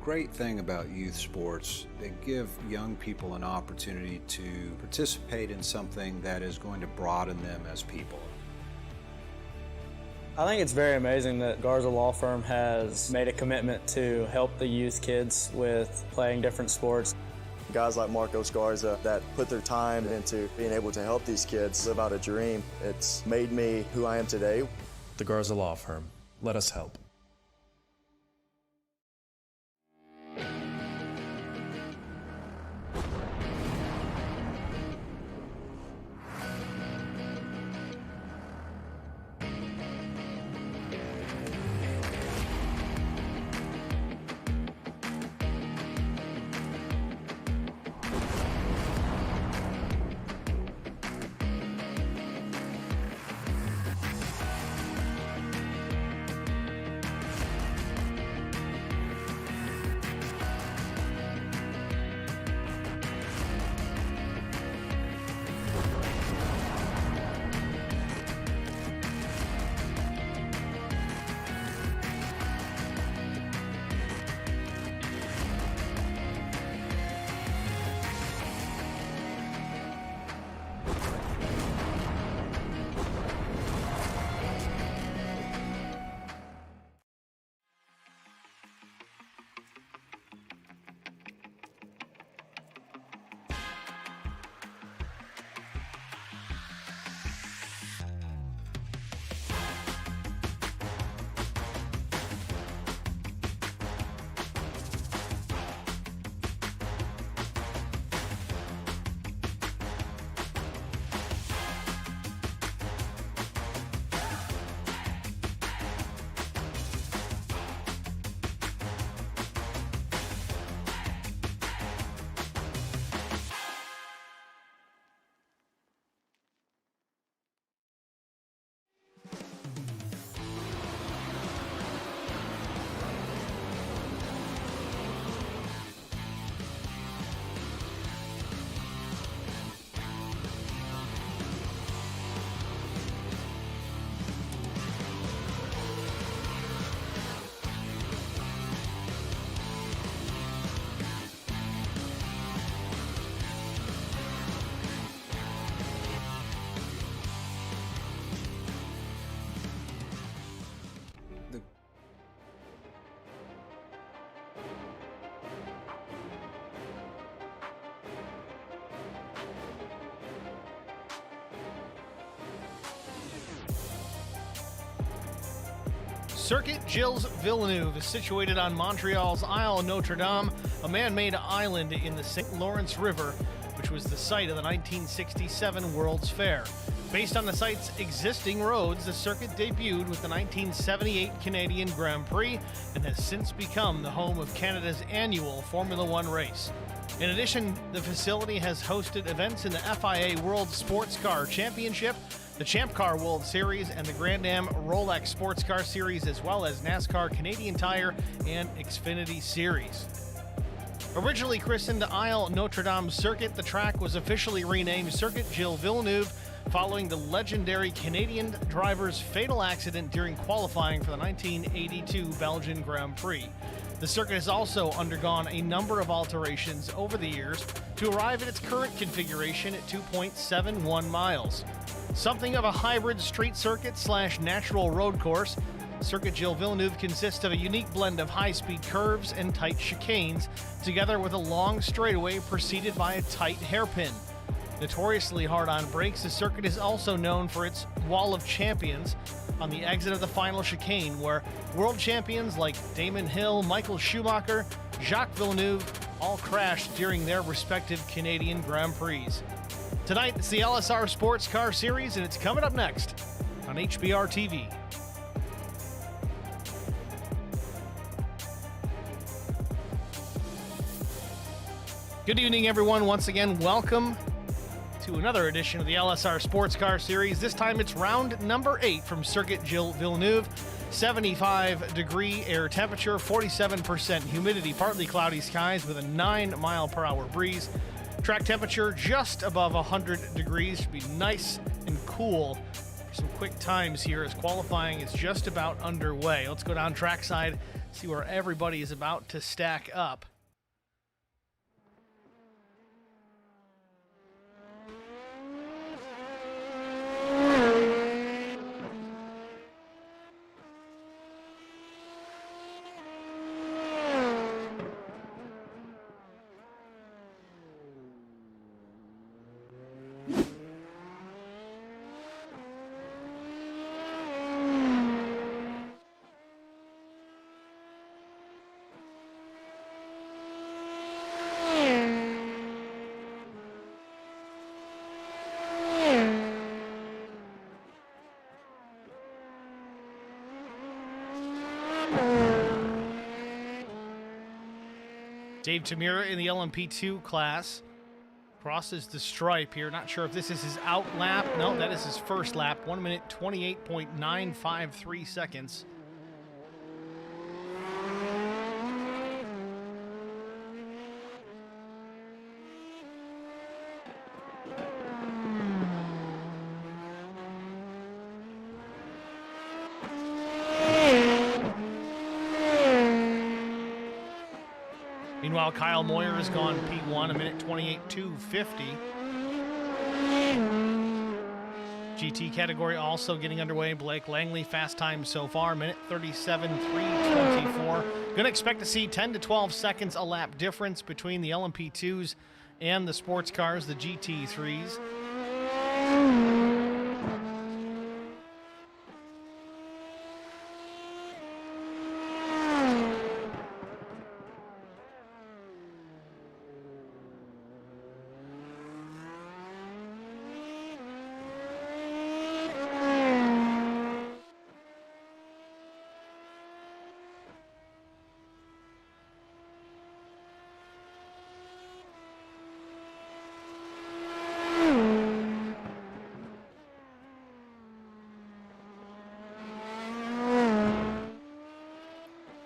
great thing about youth sports, they give young people an opportunity to participate in something that is going to broaden them as people. I think it's very amazing that Garza Law Firm has made a commitment to help the youth kids with playing different sports. Guys like Marcos Garza that put their time into being able to help these kids live out a dream. It's made me who I am today. The Garza Law Firm. Let us help. Circuit Gilles Villenueve is situated on Montreal's Isle Notre Dame, a man-made island in the St. Lawrence River, which was the site of the 1967 World's Fair. Based on the site's existing roads, the circuit debuted with the 1978 Canadian Grand Prix and has since become the home of Canada's annual Formula One race. In addition, the facility has hosted events in the FIA World Sportscar Championship, the Champ Car World Series, and the Grand Am Rolex Sportscar Series, as well as NASCAR Canadian Tire and Xfinity Series. Originally christened Isle Notre Dame Circuit, the track was officially renamed Circuit Gilles Villeneuve following the legendary Canadian driver's fatal accident during qualifying for the 1982 Belgian Grand Prix. The circuit has also undergone a number of alterations over the years to arrive at its current configuration at 2.71 miles. Something of a hybrid street circuit / natural road course, Circuit Gilles Villeneuve consists of a unique blend of high-speed curves and tight chicanes, together with a long straightaway preceded by a tight hairpin. Notoriously hard on brakes, the circuit is also known for its Wall of Champions on the exit of the final chicane, where world champions like Damon Hill, Michael Schumacher, Jacques Villeneuve all crashed during their respective Canadian Grand Prix. Tonight, it's the LSR Sportscar Series, and it's coming up next on HBR TV. Good evening, everyone. Once again, welcome to another edition of the LSR Sportscar Series. This time it's round number 8 from Circuit Gilles Villeneuve. 75-degree air temperature, 47% humidity, partly cloudy skies with a 9-mile-per-hour breeze. Track temperature just above 100 degrees. Should be nice and cool for some quick times here as qualifying is just about underway. Let's go down trackside, See where everybody is about to stack up. Dave Tamira in the LMP2 class crosses the stripe here. Not sure if this is his out lap. No, that is his first lap. 1 minute, 28.953 seconds. Meanwhile, Kyle Moyer has gone P1, 1 minute 28.250. GT category also getting underway. Blake Langley, fast time so far, 1 minute 37.324. Gonna expect to see 10 to 12 seconds a lap difference between the LMP2s and the sports cars, the GT3s.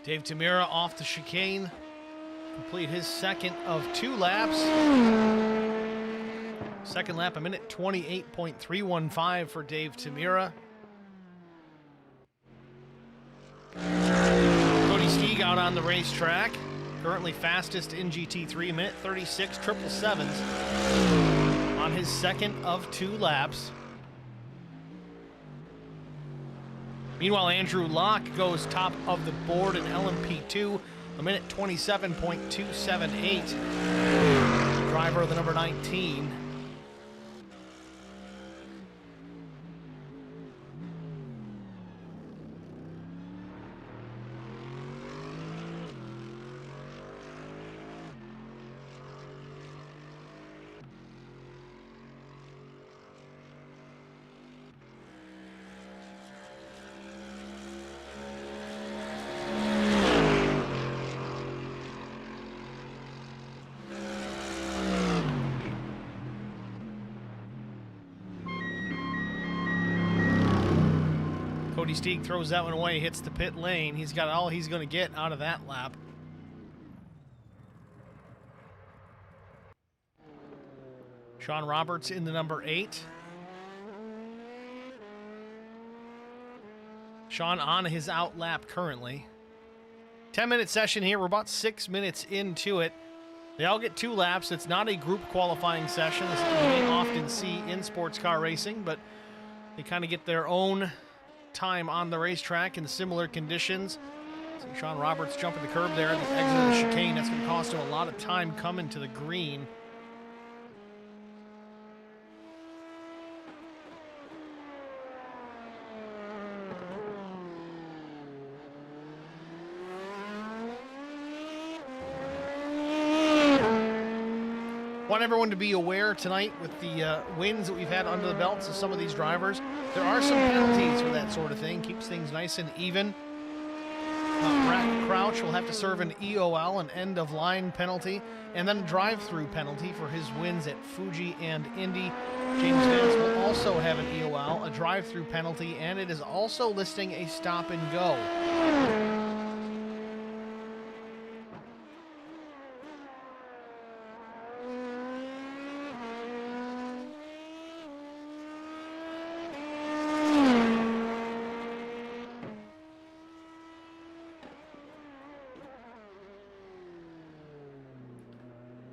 Dave Tamira off the chicane, complete his second of 2 laps. Second lap, 1 minute 28.315 for Dave Tamira. Cody Steeg out on the racetrack, currently fastest in GT3, 1 minute 36.777 on his second of 2 laps. Meanwhile, Andrew Locke goes top of the board in LMP2, 1 minute 27.278. Driver of the number 19. Cody Steeg throws that one away, hits the pit lane. He's got all he's going to get out of that lap. Sean Roberts in the number 8. Sean on his out lap currently. 10-minute session here. We're about 6 minutes into it. They all get 2 laps. It's not a group qualifying session, as you may often see in sports car racing, but they kind of get their own time on the racetrack in similar conditions. So Sean Roberts jumping the curb there at the exit of the chicane. That's going to cost him a lot of time coming to the green. Want everyone to be aware tonight with the wins that we've had under the belts of some of these drivers. There are some penalties for that sort of thing. Keeps things nice and even. Brad Crouch will have to serve an EOL, an end-of-line penalty, and then a drive-through penalty for his wins at Fuji and Indy. James Vance will also have an EOL, a drive-through penalty, and it is also listing a stop-and-go.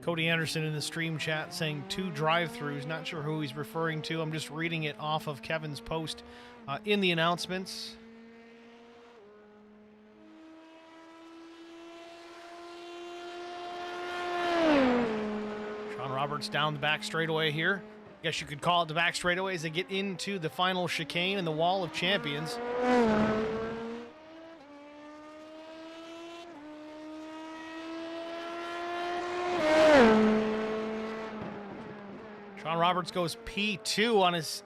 Cody Anderson in the stream chat saying 2 drive-throughs. Not sure who he's referring to. I'm just reading it off of Kevin's post in the announcements. Sean Roberts down the back straightaway here. Guess you could call it the back straightaway as they get into the final chicane and the Wall of Champions. Sean Roberts goes P2 on his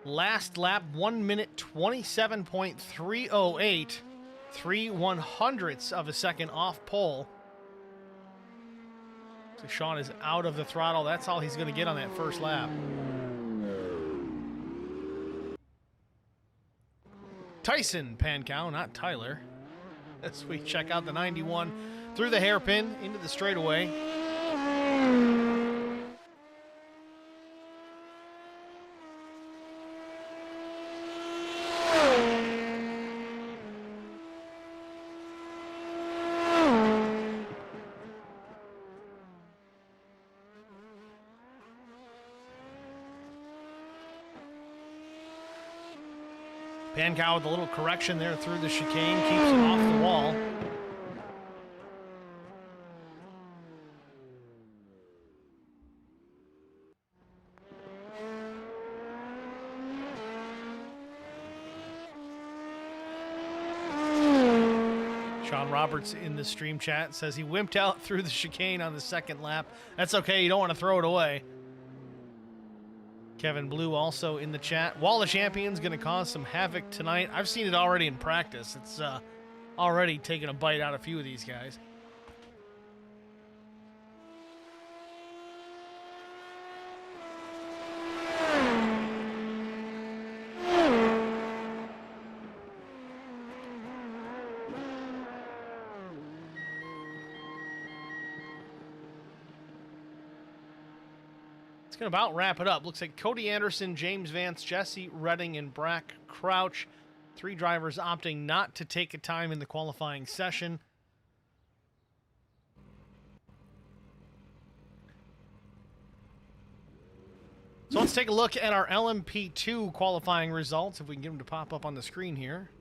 last lap, 1 minute 27.308, 3/100ths of a second off pole. So Sean is out of the throttle. That's all he's going to get on that first lap. Tyson Pankow, not Tyler. As we check out the 91 through the hairpin into the straightaway. Pankow with a little correction there through the chicane, keeps it off the wall. Sean Roberts in the stream chat says he wimped out through the chicane on the second lap. That's okay, you don't want to throw it away. Kevin Blue also in the chat. Wall of Champions going to cause some havoc tonight. I've seen it already in practice. It's already taken a bite out of a few of these guys. Going to about wrap it up. Looks like Cody Anderson, James Vance, Jesse Redding, and Brack Crouch. 3 drivers opting not to take a time in the qualifying session. So let's take a look at our LMP2 qualifying results, if we can get them to pop up on the screen here.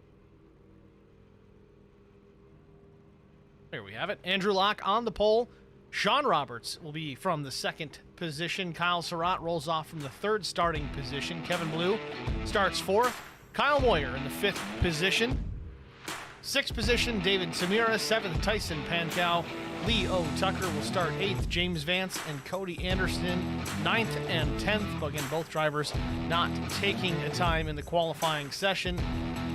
There we have it. Andrew Locke on the pole. Sean Roberts will be from the 2nd position. Kyle Surratt rolls off from the 3rd starting position. Kevin Blue starts 4th. Kyle Moyer in the 5th position. 6th position, David Tamira. 7th, Tyson Pankow. Lee O. Tucker will start 8th. James Vance and Cody Anderson 9th and 10th. Again, both drivers not taking a time in the qualifying session.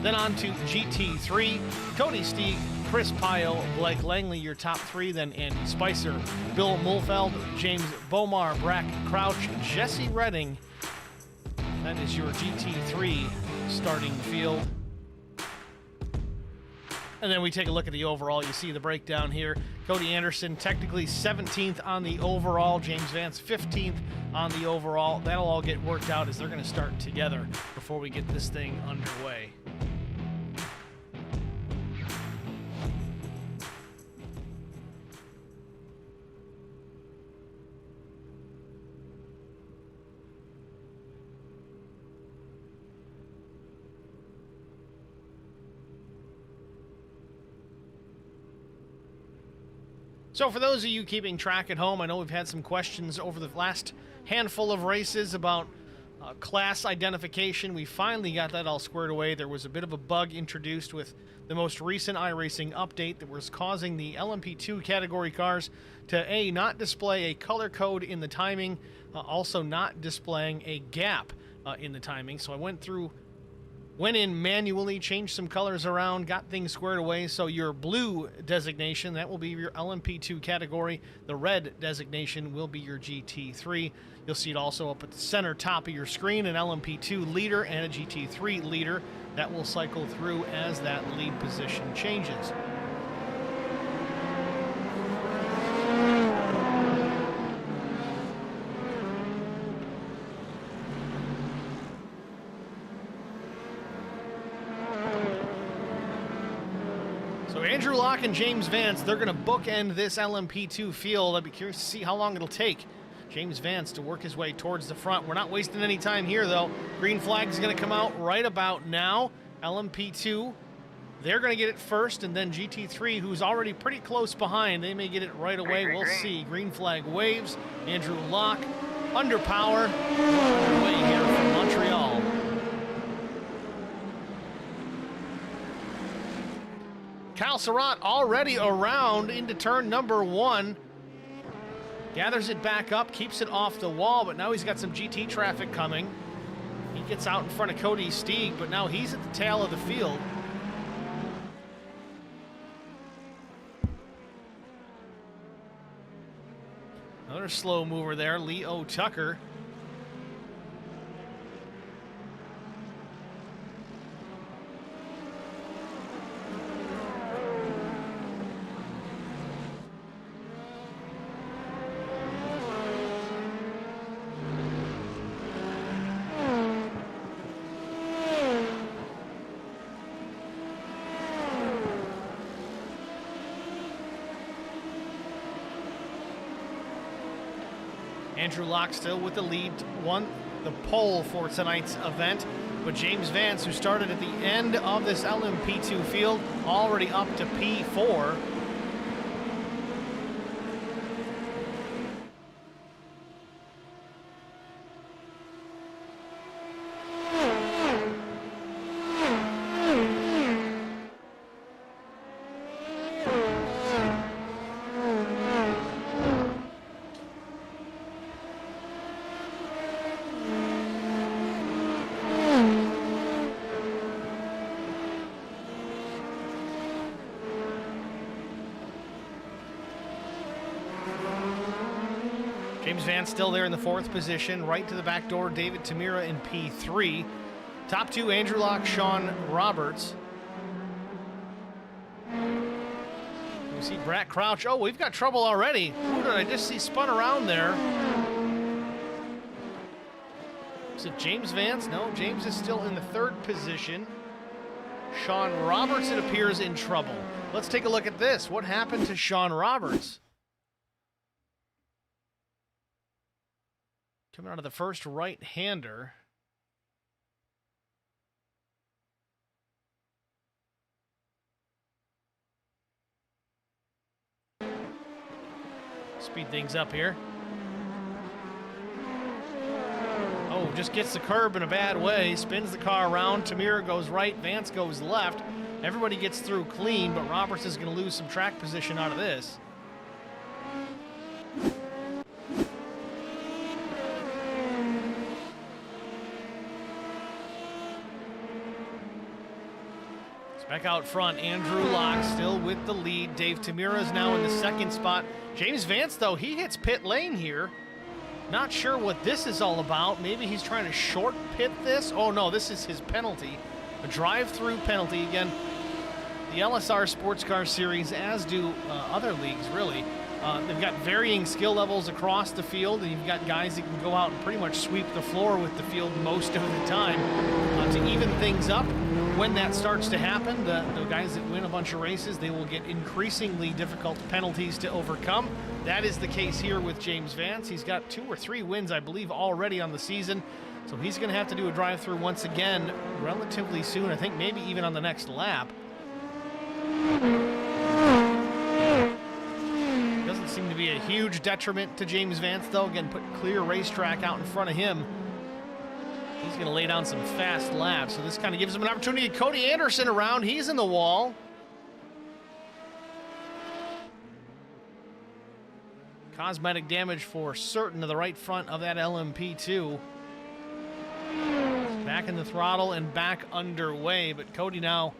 Then on to GT3. Cody Steeg, Chris Pio, Blake Langley, your top 3. Then Andy Spicer, Bill Mulfeld, James Bomar, Brack Crouch, Jesse Redding. That is your GT3 starting field. And then we take a look at the overall. You see the breakdown here. Cody Anderson technically 17th on the overall. James Vance 15th on the overall. That'll all get worked out as they're going to start together before we get this thing underway. So for those of you keeping track at home, I know we've had some questions over the last handful of races about class identification. We finally got that all squared away. There was a bit of a bug introduced with the most recent iRacing update that was causing the LMP2 category cars to not display a color code in the timing, also not displaying a gap in the timing. So I went in manually, changed some colors around, got things squared away. So your blue designation, that will be your LMP2 category. The red designation will be your GT3. You'll see it also up at the center top of your screen, an LMP2 leader and a GT3 leader. That will cycle through as that lead position changes. Andrew Locke and James Vance, they're going to bookend this LMP2 field. I'd be curious to see how long it'll take James Vance to work his way towards the front. We're not wasting any time here, though. Green flag is going to come out right about now. LMP2, they're going to get it first, and then GT3, who's already pretty close behind, they may get it right away. We'll see. Green flag waves. Andrew Locke under power. Away here from Montreal. Kyle Surratt already around into turn number 1. Gathers it back up, keeps it off the wall, but now he's got some GT traffic coming. He gets out in front of Cody Steeg, but now he's at the tail of the field. Another slow mover there, Leo Tucker. Andrew Locke still with the lead, won the pole for tonight's event. But James Vance, who started at the end of this LMP2 field, already up to P4. James Vance still there in the 4th position. Right to the back door, David Tamira in P3. Top 2, Andrew Locke, Sean Roberts. We see Brett Crouch. Oh, we've got trouble already. Who did I just see spun around there? Is it James Vance? No, James is still in the 3rd position. Sean Roberts, it appears, in trouble. Let's take a look at this. What happened to Sean Roberts? Coming out of the first right-hander. Speed things up here. Oh, just gets the curb in a bad way. Spins the car around. Tamira goes right. Vance goes left. Everybody gets through clean, but Roberts is going to lose some track position out of this. Back out front, Andrew Locke still with the lead. Dave Tamira is now in the 2nd spot. James Vance, though, he hits pit lane here. Not sure what this is all about. Maybe he's trying to short pit this. Oh, no, this is his penalty. A drive-through penalty. Again, the LSR Sportscar Series, as do other leagues, really. They've got varying skill levels across the field, and you've got guys that can go out and pretty much sweep the floor with the field most of the time. To even things up, when that starts to happen, the guys that win a bunch of races, they will get increasingly difficult penalties to overcome. That is the case here with James Vance. He's got 2 or 3 wins, I believe, already on the season. So he's going to have to do a drive-through once again relatively soon. I think maybe even on the next lap. Doesn't seem to be a huge detriment to James Vance, though. Again, put clear racetrack out in front of him. He's going to lay down some fast laps, so this kind of gives him an opportunity. Cody Anderson around. He's in the wall. Cosmetic damage for certain to the right front of that LMP2. Back in the throttle and back underway, but Cody now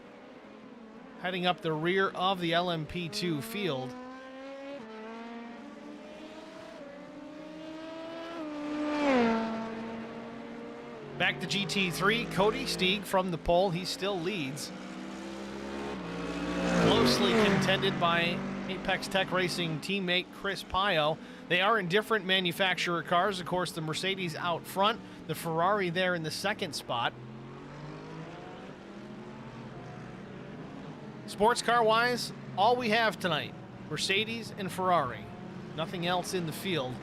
heading up the rear of the LMP2 field. Back to GT3, Cody Steeg from the pole. He still leads. Closely contended by Apex Tech Racing teammate Chris Pio. They are in different manufacturer cars. Of course, the Mercedes out front, the Ferrari there in the 2nd spot. Sports car wise, all we have tonight, Mercedes and Ferrari. Nothing else in the field.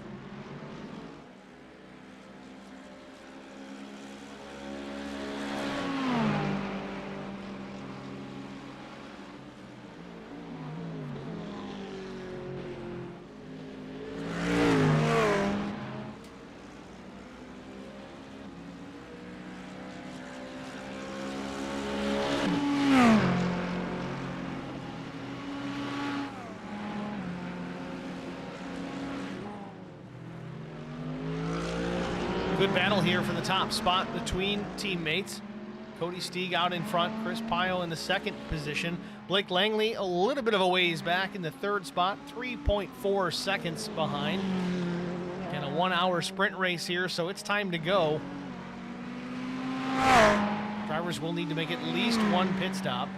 Good battle here for the top spot between teammates. Cody Steeg out in front, Chris Pio in the second position. Blake Langley a little bit of a ways back in the third spot, 3.4 seconds behind. And a 1 hour sprint race here, so it's time to go. Drivers will need to make at least one pit stop.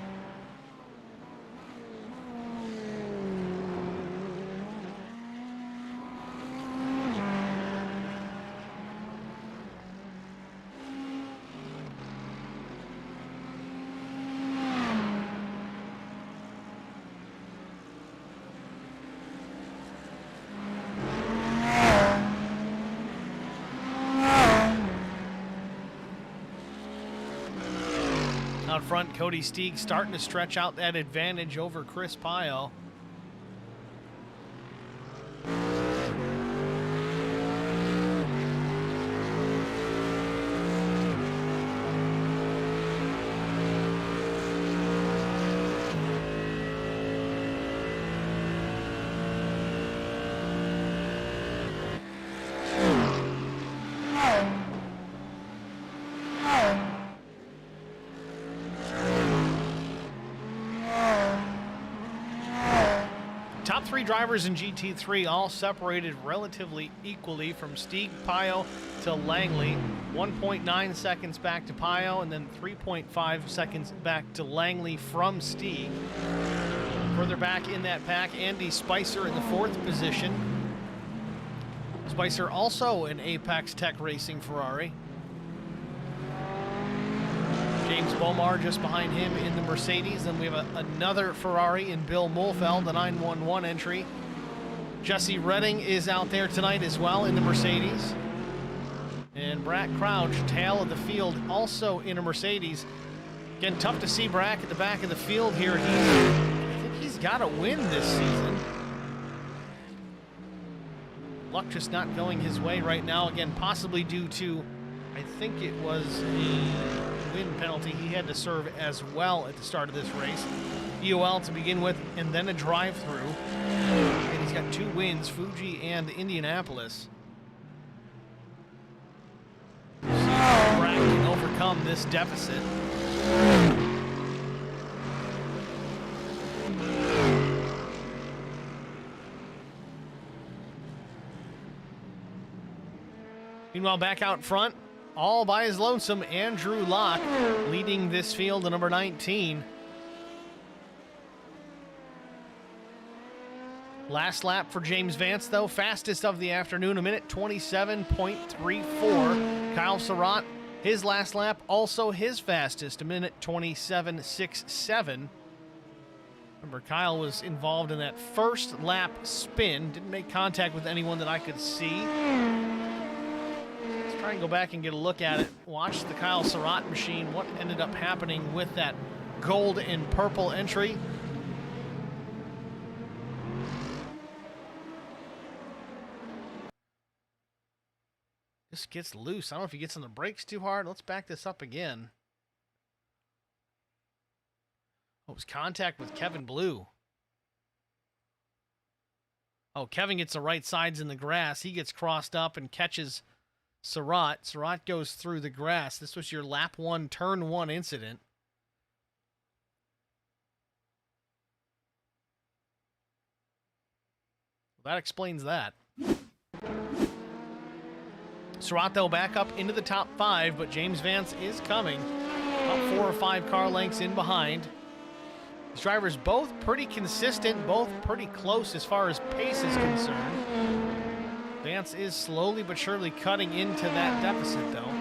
Out front, Cody Steeg starting to stretch out that advantage over Chris Pio. Top three drivers in GT3 all separated relatively equally from Steeg, Pio to Langley. 1.9 seconds back to Pio and then 3.5 seconds back to Langley from Steeg. Further back in that pack, Andy Spicer in the fourth position. Spicer also an Apex Tech Racing Ferrari. James Bomar just behind him in the Mercedes. Then we have another Ferrari in Bill Mulfeld, the 911 entry. Jesse Redding is out there tonight as well in the Mercedes. And Brack Crouch, tail of the field, also in a Mercedes. Again, tough to see Brack at the back of the field here. I think he's got to win this season. Luck just not going his way right now. Again, possibly due to, I think it was a win penalty he had to serve as well at the start of this race. EOL to begin with, and then a drive-through. And he's got 2 wins, Fuji and Indianapolis. See if Brack can overcome this deficit. Meanwhile, back out front, all by his lonesome, Andrew Locke leading this field to number 19. Last lap for James Vance, though, fastest of the afternoon, 1:27.34. Kyle Surratt, his last lap, also his fastest, 1:27.67. Remember, Kyle was involved in that first lap spin, didn't make contact with anyone that I could see. Try and go back and get a look at it. Watch the Kyle Surratt machine. What ended up happening with that gold and purple entry. Just gets loose. I don't know if he gets on the brakes too hard. Let's back this up again. Oh, it was contact with Kevin Blue. Oh, Kevin gets the right sides in the grass. He gets crossed up and catches Surratt. Surratt goes through the grass. This was your lap 1, turn 1 incident. Well, that explains that. Surratt, though, back up into the top 5, but James Vance is coming. About 4 or 5 car lengths in behind. These drivers both pretty consistent, both pretty close as far as pace is concerned. Vance is slowly but surely cutting into that deficit, though.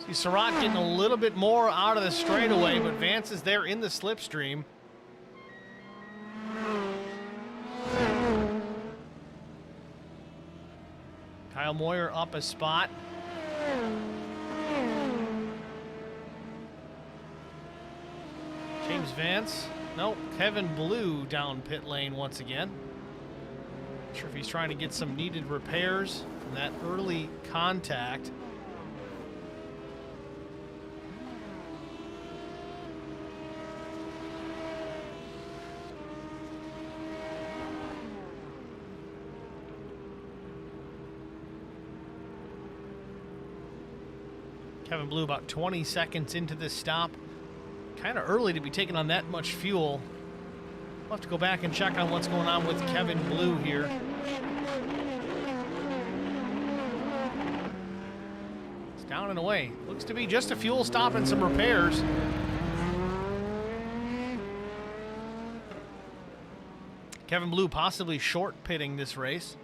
See Surratt getting a little bit more out of the straightaway, but Vance is there in the slipstream. Kyle Moyer up a spot. James Vance. Nope. Kevin Blue down pit lane once again. Not sure if he's trying to get some needed repairs from that early contact. Kevin Blue about 20 seconds into this stop. Kind of early to be taking on that much fuel. We'll have to go back and check on what's going on with Kevin Blue here. It's down and away. Looks to be just a fuel stop and some repairs. Kevin Blue possibly short pitting this race.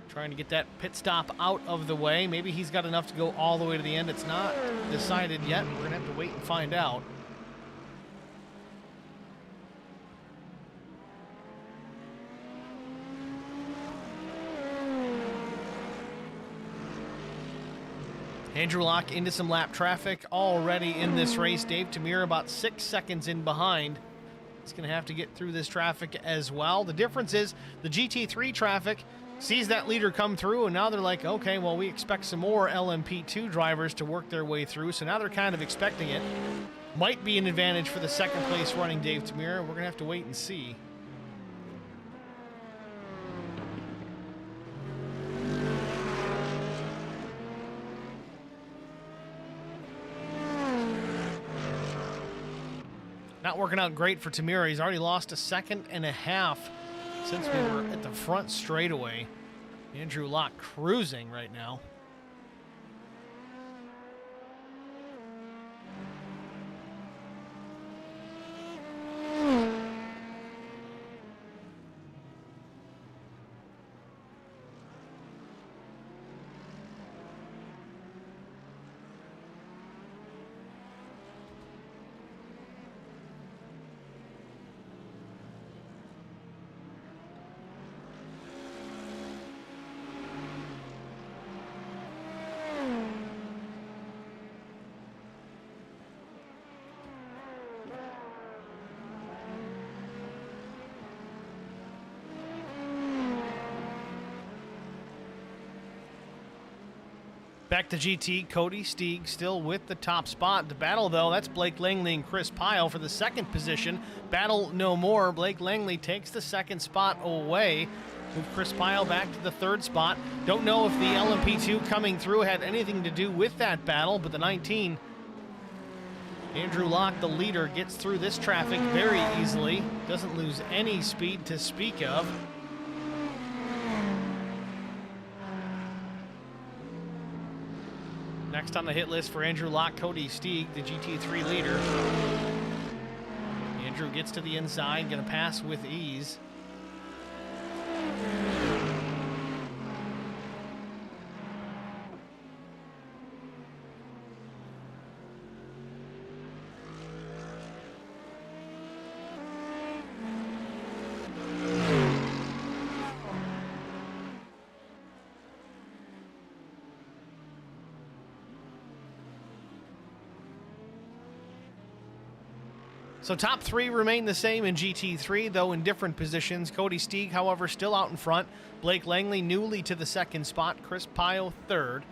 Trying to get that pit stop out of the way. Maybe he's got enough to go all the way to the end. It's not decided yet. We're going to have to wait and find out. Andrew Locke into some lap traffic already in this race. Dave Tamir about 6 seconds in behind. He's going to have to get through this traffic as well. The difference is the GT3 traffic sees that leader come through, and now they're like, okay, well, we expect some more LMP2 drivers to work their way through, so now they're kind of expecting it. Might be an advantage for the second place running Dave Tamir. We're going to have to wait and see. Not working out great for Tamir. He's already lost 1.5 seconds since we were at the front straightaway. Andrew Locke cruising right now. Back to GT, Cody Steeg still with the top spot. The battle, though, that's Blake Langley and Chris Pyle for the second position. Battle no more. Blake Langley takes the second spot away. Move Chris Pyle back to the third spot. Don't know if the LMP2 coming through had anything to do with that battle, but the 19, Andrew Locke, the leader, gets through this traffic very easily. Doesn't lose any speed to speak of. Next on the hit list for Andrew Locke, Cody Steeg, the GT3 leader. Andrew gets to the inside, gonna pass with ease. So top three remain the same in GT3, though in different positions. Cody Steeg, however, still out in front. Blake Langley newly to the second spot. Chris Pyle third.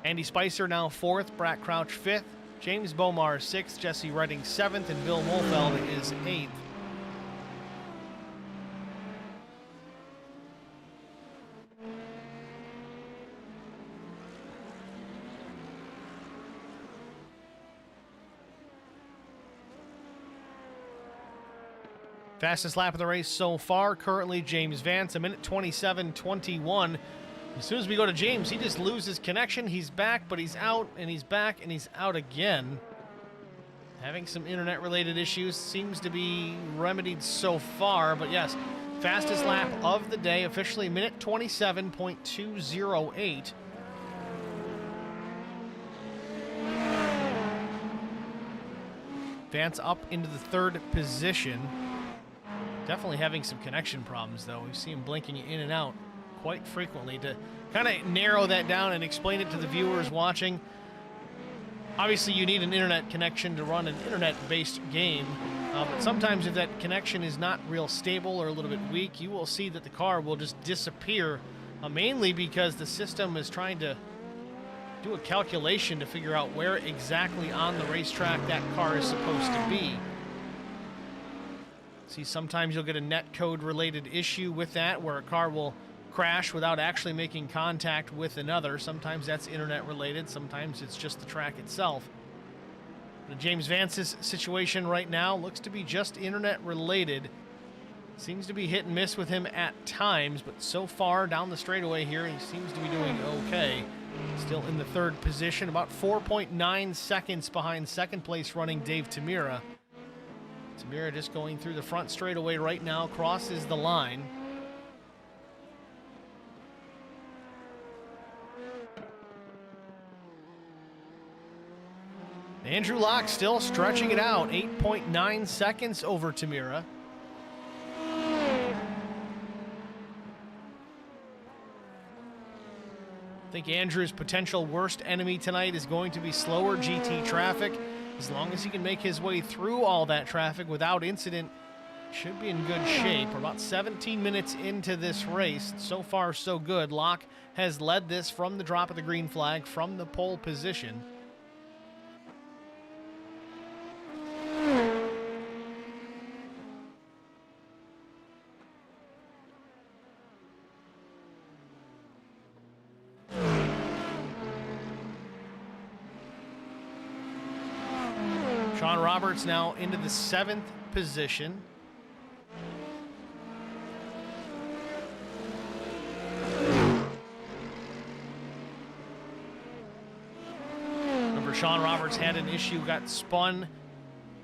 Andy Spicer now fourth. Brad Crouch fifth. James Bomar sixth. Jesse Redding seventh. And Bill Wolfeld is eighth. Fastest lap of the race so far, currently James Vance, 1:27.21. As soon as we go to James, he just loses connection. He's back, but he's out, and he's back, and he's out again. Having some internet-related issues, seems to be remedied so far, but yes, fastest lap of the day, officially 1:27.208. Vance up into the 3rd position. Definitely having some connection problems, though. We see him blinking in and out quite frequently. To kind of narrow that down and explain it to the viewers watching, obviously you need an internet connection to run an internet-based game, but sometimes if that connection is not real stable or a little bit weak, you will see that the car will just disappear, mainly because the system is trying to do a calculation to figure out where exactly on the racetrack that car is supposed to be. See, sometimes you'll get a net code related issue with that, where a car will crash without actually making contact with another. Sometimes that's internet related, sometimes it's just the track itself. But James Vance's situation right now looks to be just internet related. Seems to be hit and miss with him at times, but so far down the straightaway here, he seems to be doing okay. Still in the 3rd position, about 4.9 seconds behind 2nd place running Dave Tamira. Tamira just going through the front straightaway right now, crosses the line. Andrew Locke still stretching it out, 8.9 seconds over Tamira. I think Andrew's potential worst enemy tonight is going to be slower GT traffic. As long as he can make his way through all that traffic without incident, should be in good shape. We're about 17 minutes into this race. So far, so good. Locke has led this from the drop of the green flag, from the pole position. Sean Roberts now into the 7th position. Remember, Sean Roberts had an issue, got spun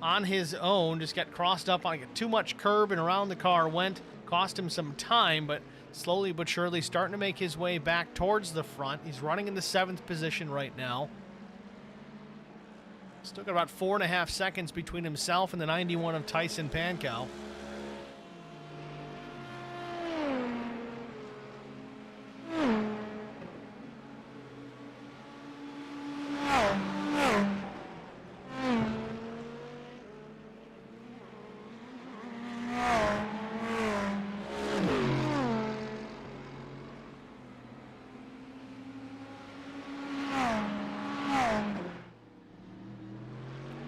on his own, just got crossed up on too much curb and around the car went, cost him some time, but slowly but surely starting to make his way back towards the front. He's running in the 7th position right now. Still got about 4.5 seconds between himself and the 91 of Tyson Pankow.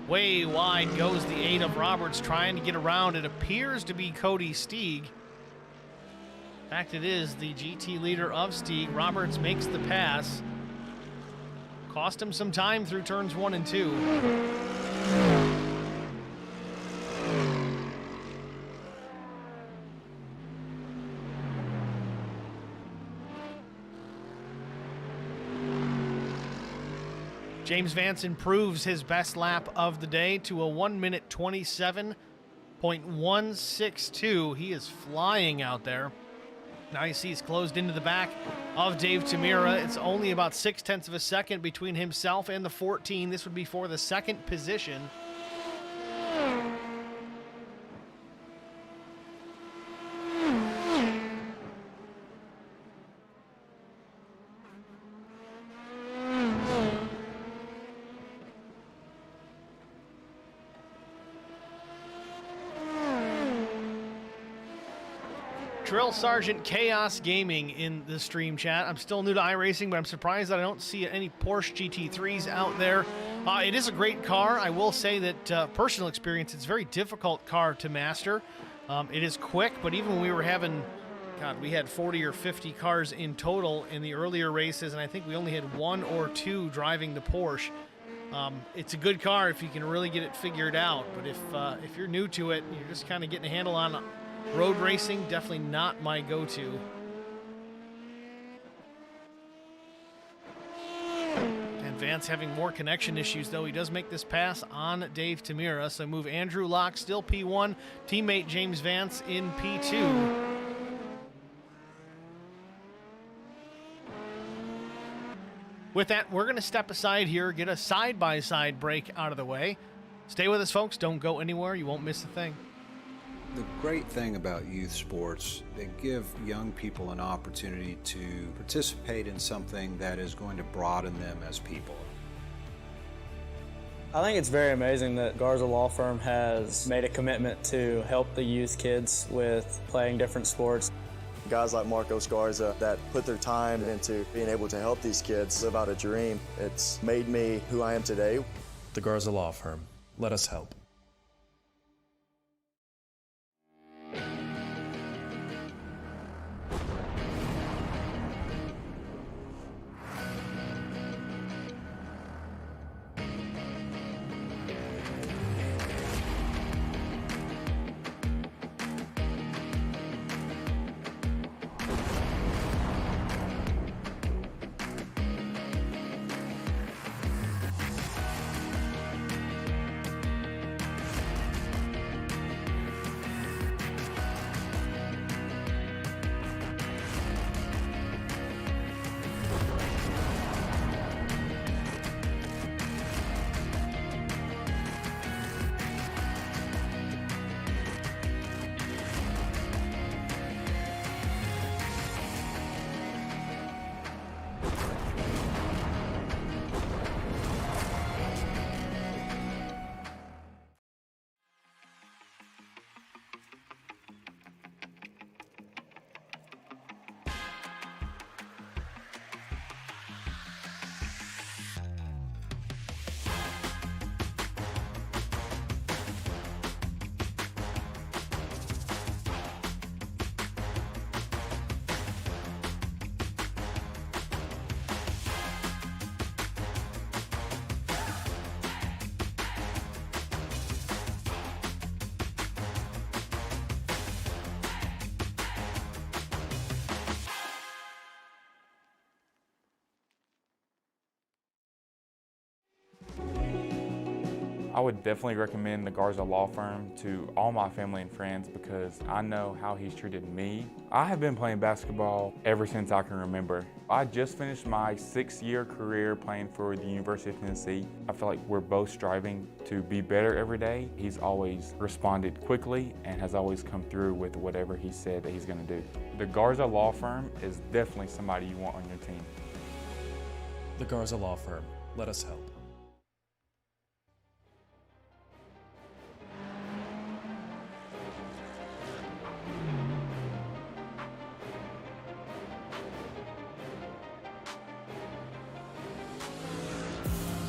Way wide goes the 8 of Roberts, trying to get around. It appears to be Cody Steeg. In fact, it is the GT leader of Steeg. Roberts makes the pass. Cost him some time through turns 1 and 2. James Vance improves his best lap of the day to a 1:27.162. He is flying out there. Now you see he's closed into the back of Dave Tamira. It's only about 0.6 of a second between himself and the 14. This would be for the 2nd position. Drill Sergeant Chaos Gaming in the stream chat. I'm still new to iRacing, but I'm surprised that I don't see any Porsche GT3s out there. It is a great car. I will say that personal experience, it's a very difficult car to master. It is quick, but even when we were having, we had 40 or 50 cars in total in the earlier races, and I think we only had 1 or 2 driving the Porsche. It's a good car if you can really get it figured out, but if you're new to it, you're just kind of getting a handle on road racing, definitely not my go-to. And Vance having more connection issues, though. He does make this pass on Dave Tamira, so move Andrew Locke, still P1, teammate James Vance in P2. With that, we're going to step aside here, get a side-by-side break out of the way. Stay with us, folks. Don't go anywhere. You won't miss a thing. The great thing about youth sports, they give young people an opportunity to participate in something that is going to broaden them as people. I think it's very amazing that Garza Law Firm has made a commitment to help the youth kids with playing different sports. Guys like Marcos Garza that put their time into being able to help these kids live out a dream. It's made me who I am today. The Garza Law Firm. Let us help. I would definitely recommend the Garza Law Firm to all my family and friends because I know how he's treated me. I have been playing basketball ever since I can remember. I just finished my 6-year career playing for the University of Tennessee. I feel like we're both striving to be better every day. He's always responded quickly and has always come through with whatever he said that he's going to do. The Garza Law Firm is definitely somebody you want on your team. The Garza Law Firm. Let us help.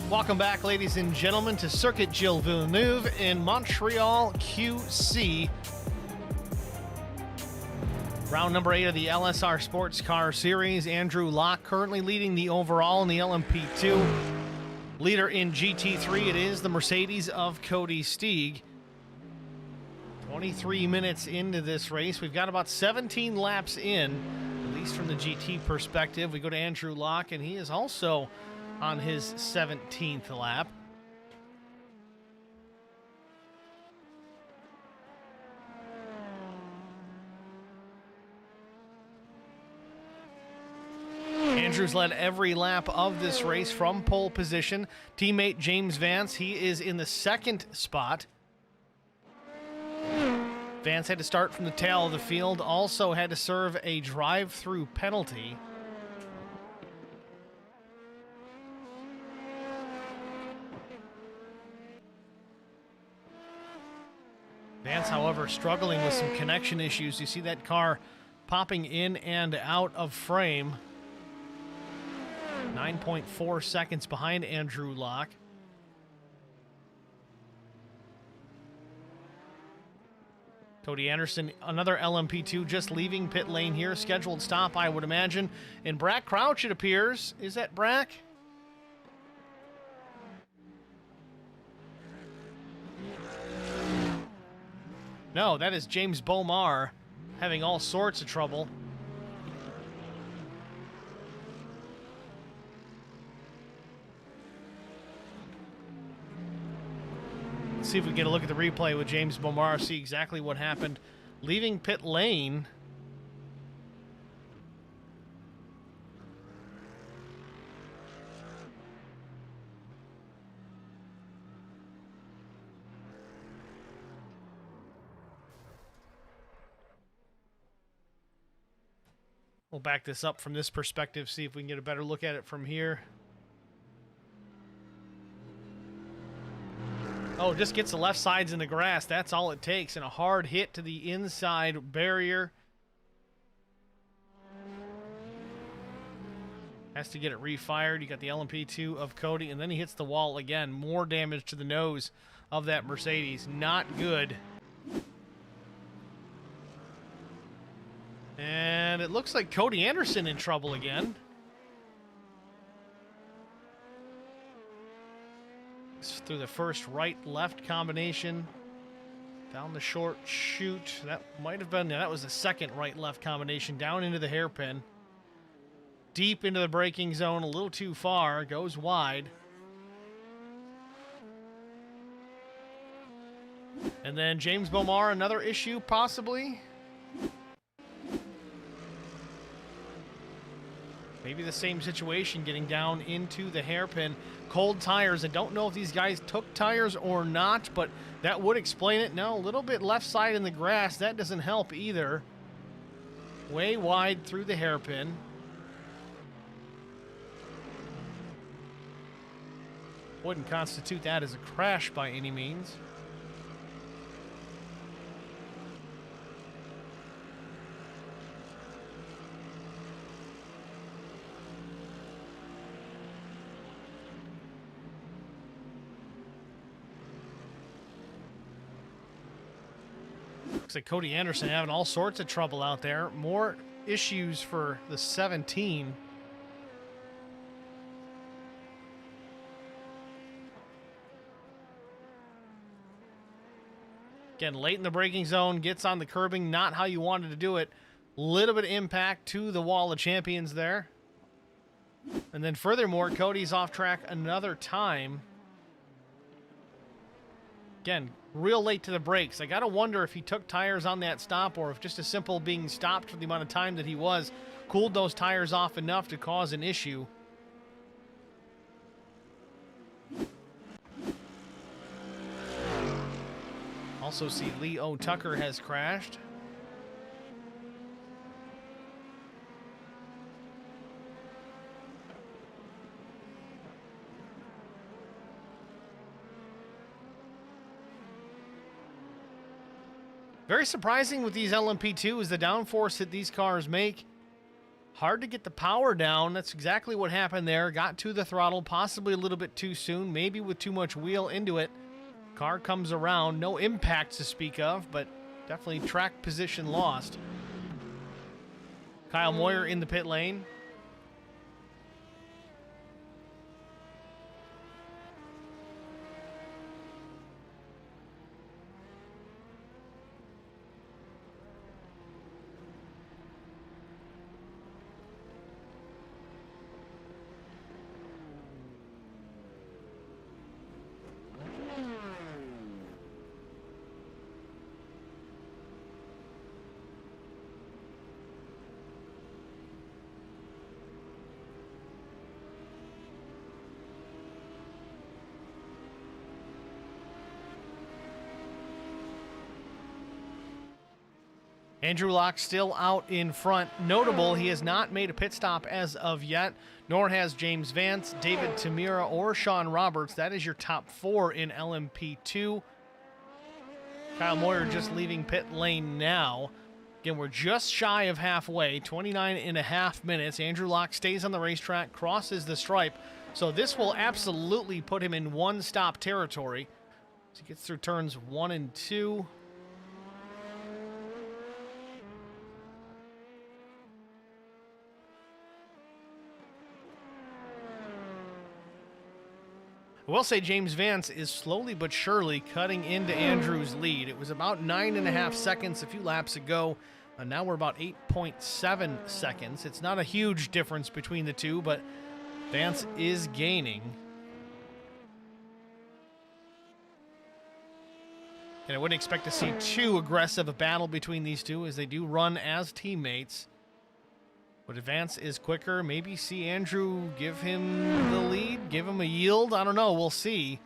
Welcome back, ladies and gentlemen, to Circuit Gilles Villenueve in Montreal, QC. Round number 8 of the LSR Sportscar Series. Andrew Locke currently leading the overall in the LMP2. Leader in GT3, it is the Mercedes of Cody Steeg. 23 minutes into this race. We've got about 17 laps in, at least from the GT perspective. We go to Andrew Locke, and he is also on his 17th lap. Andrews led every lap of this race from pole position. Teammate James Vance, he is in the second spot. Vance had to start from the tail of the field, also had to serve a drive-through penalty. Vance, however, struggling with some connection issues. You see that car popping in and out of frame. 9.4 seconds behind Andrew Locke. Cody Anderson, another LMP2, just leaving pit lane here. Scheduled stop, I would imagine. And Brack Crouch, it appears. Is that Brack? No, that is James Bomar having all sorts of trouble. Let's see if we can get a look at the replay with James Bomar, see exactly what happened. Leaving pit lane. We'll back this up from this perspective, see if we can get a better look at it from here. Oh, just gets the left sides in the grass. That's all it takes. And a hard hit to the inside barrier. Has to get it refired. You got the LMP2 of Cody, and then he hits the wall again. More damage to the nose of that Mercedes. Not good. And it looks like Cody Anderson in trouble again. Through the first right-left combination. Down the short chute. That might have been, that was the second right-left combination. Down into the hairpin. Deep into the braking zone, a little too far. Goes wide. And then James Bomar, another issue possibly. Maybe the same situation, getting down into the hairpin. Cold tires. I don't know if these guys took tires or not, but that would explain it. No, a little bit left side in the grass. That doesn't help either. Way wide through the hairpin. Wouldn't constitute that as a crash by any means. Looks like Cody Anderson having all sorts of trouble out there. More issues for the 17. Again, late in the braking zone, gets on the curbing, not how you wanted to do it. Little bit of impact to the wall of champions there. And then furthermore, Cody's off track another time. Again, real late to the brakes. I got to wonder if he took tires on that stop or if just a simple being stopped for the amount of time that he was cooled those tires off enough to cause an issue. Also see Leo Tucker has crashed. Very surprising with these LMP2 is the downforce that these cars make. Hard to get the power down. That's exactly what happened there. Got to the throttle possibly a little bit too soon, maybe with too much wheel into it. Car comes around, no impact to speak of, but definitely track position lost. Kyle Moyer in the pit lane. Andrew Locke still out in front. Notable, he has not made a pit stop as of yet, nor has James Vance, David Tamira, or Sean Roberts. That is your top four in LMP2. Kyle Moyer just leaving pit lane now. Again, we're just shy of halfway, 29.5 minutes. Andrew Locke stays on the racetrack, crosses the stripe. So this will absolutely put him in one-stop territory. So he gets through turns 1 and 2. I will say James Vance is slowly but surely cutting into Andrew's lead. It was about 9.5 seconds a few laps ago. And now we're about 8.7 seconds. It's not a huge difference between the two, but Vance is gaining. And I wouldn't expect to see too aggressive a battle between these two as they do run as teammates. But Vance is quicker. Maybe see Andrew give him the lead, give him a yield. I don't know. We'll see.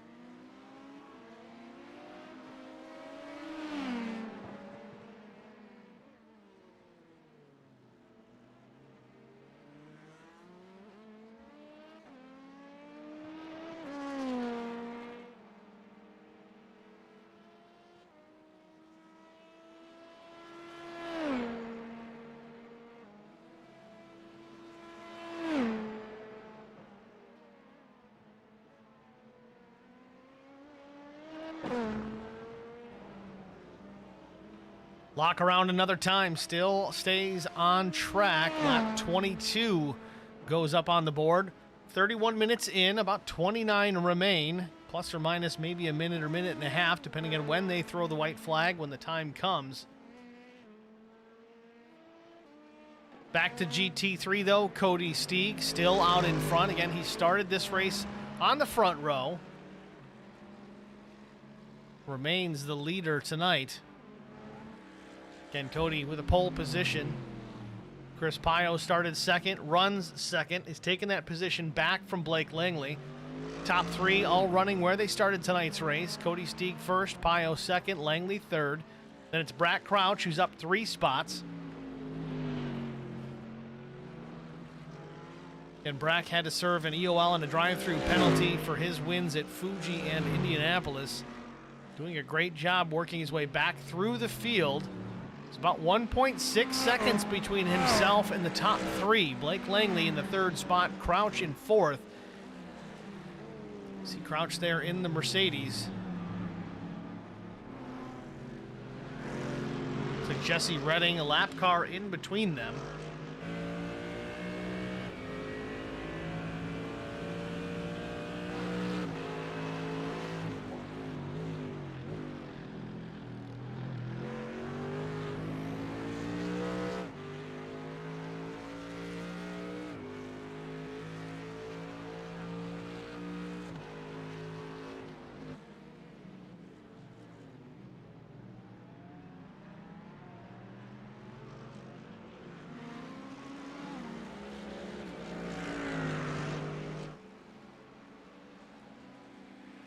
Lock around another time, still stays on track. Lap 22 goes up on the board. 31 minutes in, about 29 remain, plus or minus maybe a minute or minute and a half, depending on when they throw the white flag, when the time comes. Back to GT3 though, Cody Steeg still out in front. Again, he started this race on the front row. Remains the leader tonight. Again, Cody with a pole position. Chris Pio started second, runs second, is taking that position back from Blake Langley. Top three all running where they started tonight's race. Cody Steeg first, Pio second, Langley third. Then it's Brad Crouch who's up 3 spots. And Brack had to serve an EOL and a drive-through penalty for his wins at Fuji and Indianapolis. Doing a great job working his way back through the field. It's about 1.6 seconds between himself and the top 3. Blake Langley in the 3rd spot, Crouch in 4th. See Crouch there in the Mercedes. Looks like Jesse Redding, a lap car in between them.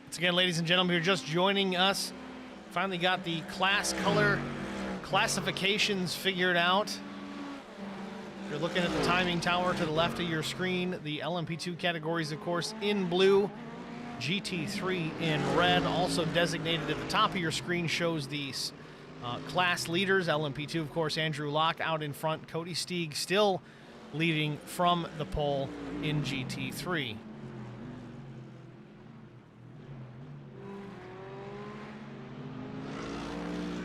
Once again, ladies and gentlemen, if you're just joining us, finally got the class color classifications figured out. If you're looking at the timing tower to the left of your screen, the LMP2 categories, of course, in blue, GT3 in red. Also designated at the top of your screen shows the class leaders. LMP2, of course, Andrew Locke out in front. Cody Steeg still leading from the pole in GT3.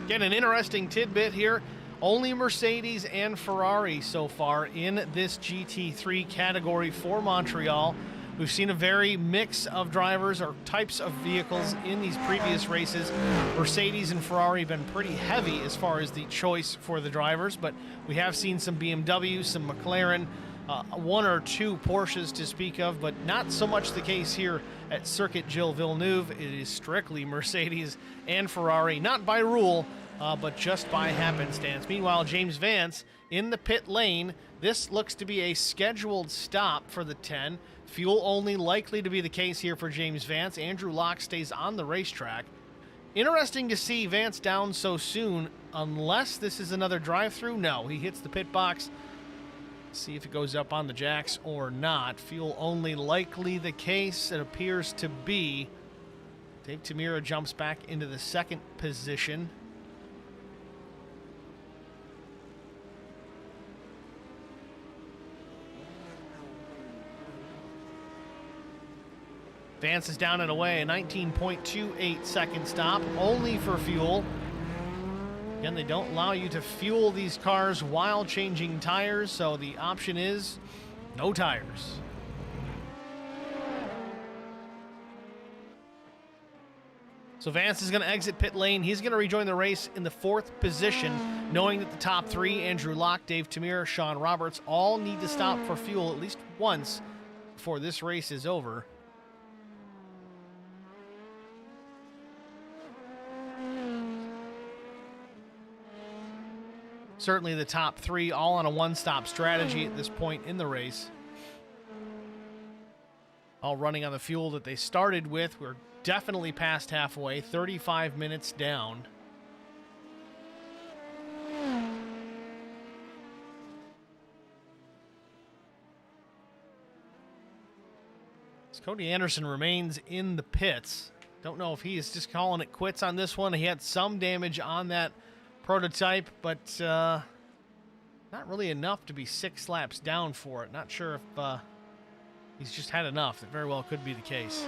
Again, an interesting tidbit here. Only Mercedes and Ferrari so far in this GT3 category for Montreal. We've seen a very mix of drivers or types of vehicles in these previous races. Mercedes and Ferrari have been pretty heavy as far as the choice for the drivers, but we have seen some BMWs, some McLaren, 1 or 2 Porsches to speak of, but not so much the case here at Circuit Gilles Villeneuve. It is strictly Mercedes and Ferrari, not by rule, but just by happenstance. Meanwhile, James Vance in the pit lane. This looks to be a scheduled stop for the 10. Fuel only likely to be the case here for James Vance. Andrew Locke stays on the racetrack. Interesting to see Vance down so soon, unless this is another drive-through. No, he hits the pit box. See if it goes up on the jacks or not. Fuel only likely the case. It appears to be. Dave Tamira jumps back into the 2nd position. Vance is down and away, a 19.28 second stop, only for fuel. Again, they don't allow you to fuel these cars while changing tires, so the option is no tires. So Vance is going to exit pit lane. He's going to rejoin the race in the 4th position, knowing that the top 3, Andrew Locke, Dave Tamir, Sean Roberts, all need to stop for fuel at least once before this race is over. Certainly the top 3 all on a one-stop strategy at this point in the race. All running on the fuel that they started with. We're definitely past halfway, 35 minutes down. As Cody Anderson remains in the pits. Don't know if he is just calling it quits on this one. He had some damage on that prototype, but not really enough to be 6 laps down for it. Not sure if he's just had enough. That very well could be the case.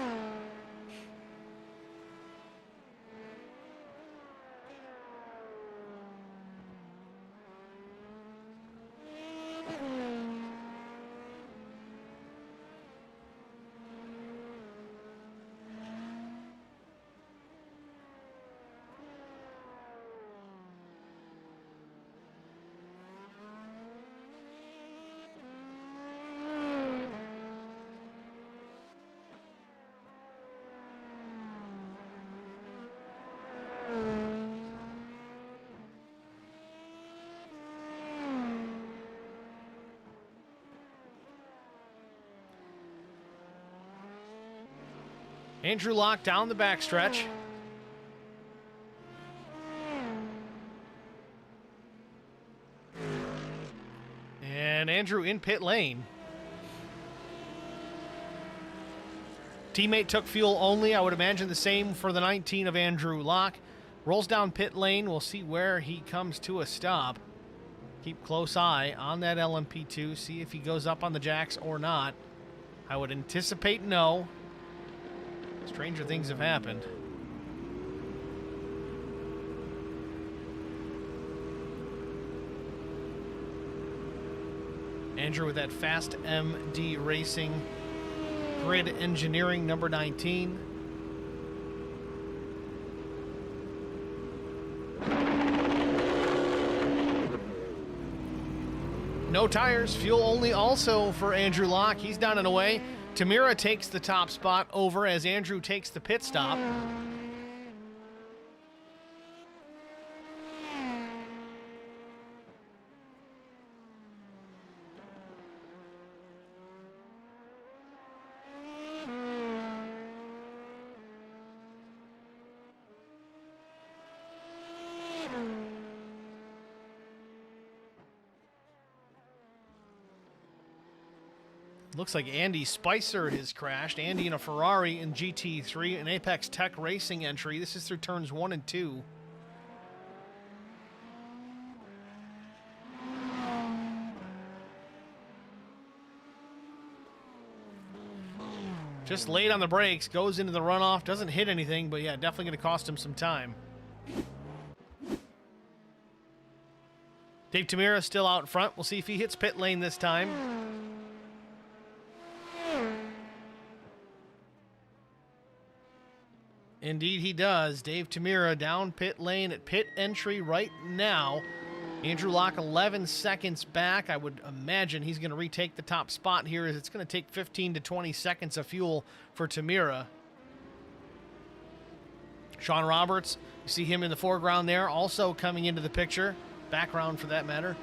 Andrew Locke down the backstretch. And Andrew in pit lane. Teammate took fuel only. I would imagine the same for the 19 of Andrew Locke. Rolls down pit lane. We'll see where he comes to a stop. Keep close eye on that LMP2. See if he goes up on the jacks or not. I would anticipate no. Stranger things have happened. Andrew with that Fast MD Racing Grid Engineering number 19. No tires, fuel only also for Andrew Locke. He's down and away. Tamira takes the top spot over as Andrew takes the pit stop. Looks like Andy Spicer has crashed. Andy in a Ferrari in GT3, an Apex Tech Racing entry. This is through turns 1 and 2. Just late on the brakes, goes into the runoff, doesn't hit anything, but yeah, definitely going to cost him some time. Dave Tamira still out in front. We'll see if he hits pit lane this time. Indeed he does. Dave Tamira down pit lane at pit entry right now. Andrew Locke 11 seconds back. I would imagine he's going to retake the top spot here as it's going to take 15 to 20 seconds of fuel for Tamira. Sean Roberts, you see him in the foreground there, also coming into the picture. Background for that matter.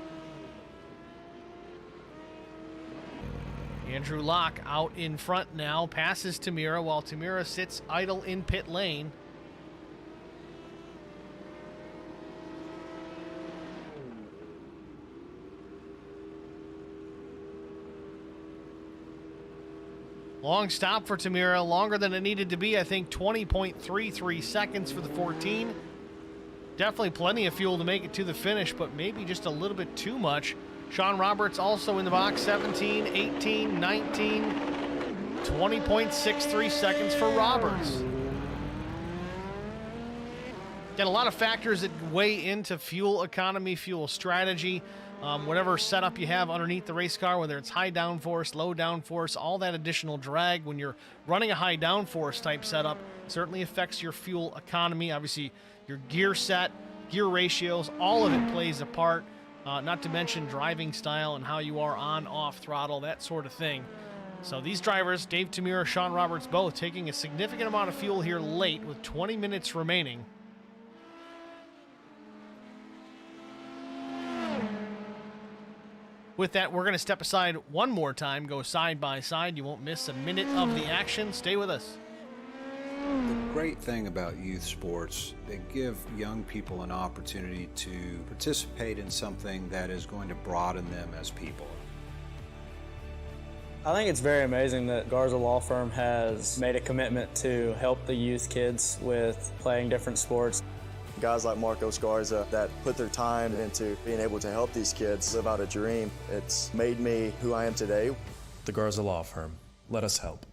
Andrew Locke out in front now, passes Tamira while Tamira sits idle in pit lane. Long stop for Tamira, longer than it needed to be. I think 20.33 seconds for the 14. Definitely plenty of fuel to make it to the finish, but maybe just a little bit too much. Sean Roberts also in the box, 17, 18, 19, 20.63 seconds for Roberts. Got a lot of factors that weigh into fuel economy, fuel strategy, whatever setup you have underneath the race car, whether it's high downforce, low downforce, all that additional drag when you're running a high downforce type setup certainly affects your fuel economy. Obviously, your gear set, gear ratios, all of it plays a part. Not to mention driving style and how you are on, off throttle, that sort of thing. So these drivers, Dave Tamira, Sean Roberts, both taking a significant amount of fuel here late with 20 minutes remaining. With that, we're going to step aside one more time, go side by side. You won't miss a minute of the action. Stay with us. The great thing about youth sports, they give young people an opportunity to participate in something that is going to broaden them as people. I think it's very amazing that Garza Law Firm has made a commitment to help the youth kids with playing different sports. Guys like Marcos Garza that put their time into being able to help these kids live out a dream. It's made me who I am today. The Garza Law Firm. Let us help.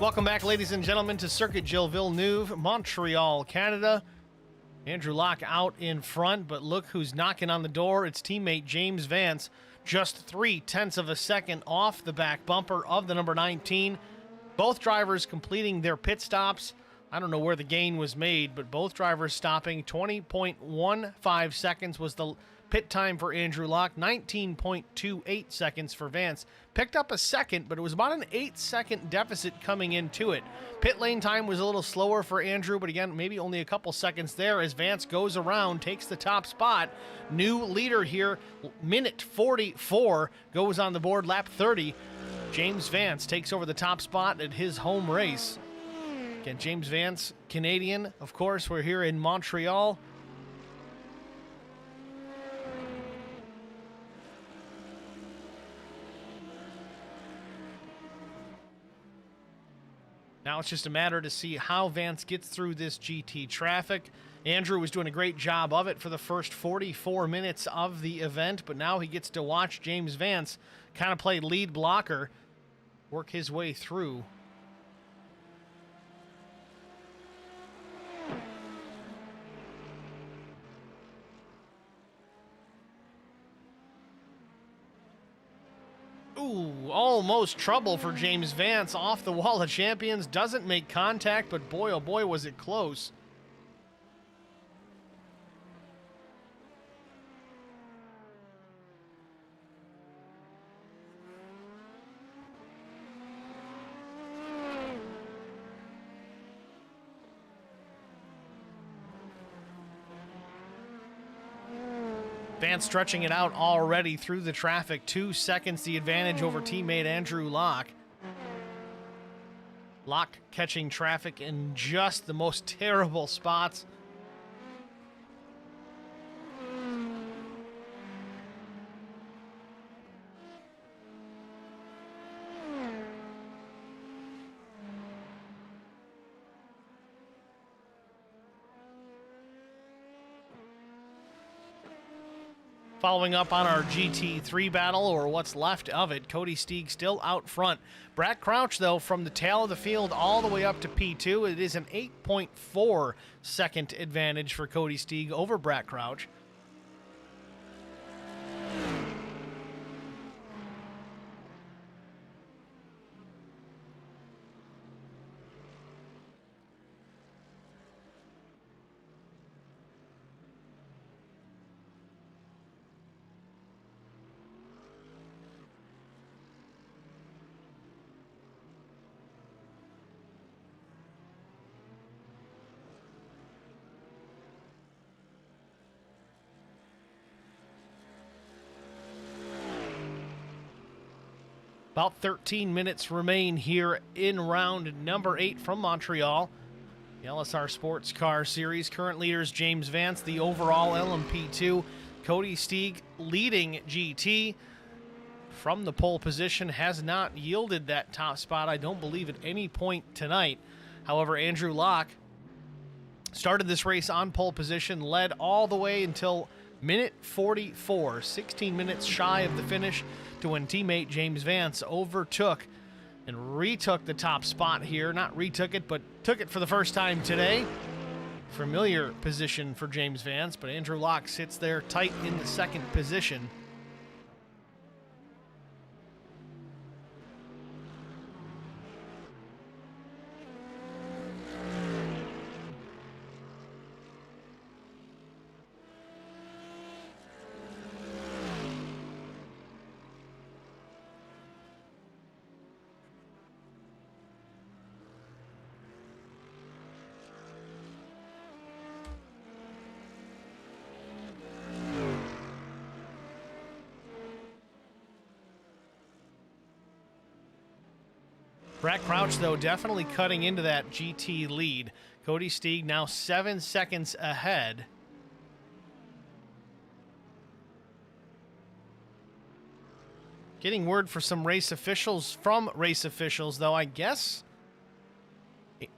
Welcome back, ladies and gentlemen, to Circuit Gilles Villeneuve, Montreal, Canada. Andrew Locke out in front, but look who's knocking on the door. It's teammate James Vance, just 0.3 of a second off the back bumper of the number 19. Both drivers completing their pit stops. I don't know where the gain was made, but both drivers stopping. 20.15 seconds was the pit time for Andrew Locke, 19.28 seconds for Vance. Picked up a second, but it was about an 8-second deficit coming into it. Pit lane time was a little slower for Andrew, but again, maybe only a couple seconds there as Vance goes around, takes the top spot. New leader here, minute 44, goes on the board, lap 30. James Vance takes over the top spot at his home race. Again, James Vance, Canadian, of course. We're here in Montreal. Now it's just a matter to see how Vance gets through this GT traffic. Andrew was doing a great job of it for the first 44 minutes of the event, but now he gets to watch James Vance kind of play lead blocker, work his way through. Ooh, almost trouble for James Vance off the wall of champions. Doesn't make contact, but boy, oh boy, was it close. Vance stretching it out already through the traffic. 2 seconds the advantage over teammate Andrew Locke. Locke catching traffic in just the most terrible spots. Following up on our GT3 battle, or what's left of it, Cody Steeg still out front. Brad Crouch, though, from the tail of the field all the way up to P2. It is an 8.4 second advantage for Cody Steeg over Brad Crouch. About 13 minutes remain here in round number 8 from Montreal. The LSR Sportscar Series. Current leaders James Vance, the overall LMP2. Cody Steeg leading GT from the pole position. Has not yielded that top spot, I don't believe, at any point tonight. However, Andrew Locke started this race on pole position, led all the way until minute 44, 16 minutes shy of the finish, to when teammate James Vance overtook and retook the top spot here. Not retook it, but took it for the first time today. Familiar position for James Vance, but Andrew Locke sits there tight in the second position. Brad Crouch, though, definitely cutting into that GT lead. Cody Steeg now 7 seconds ahead. Getting word for some race officials from race officials, though. I guess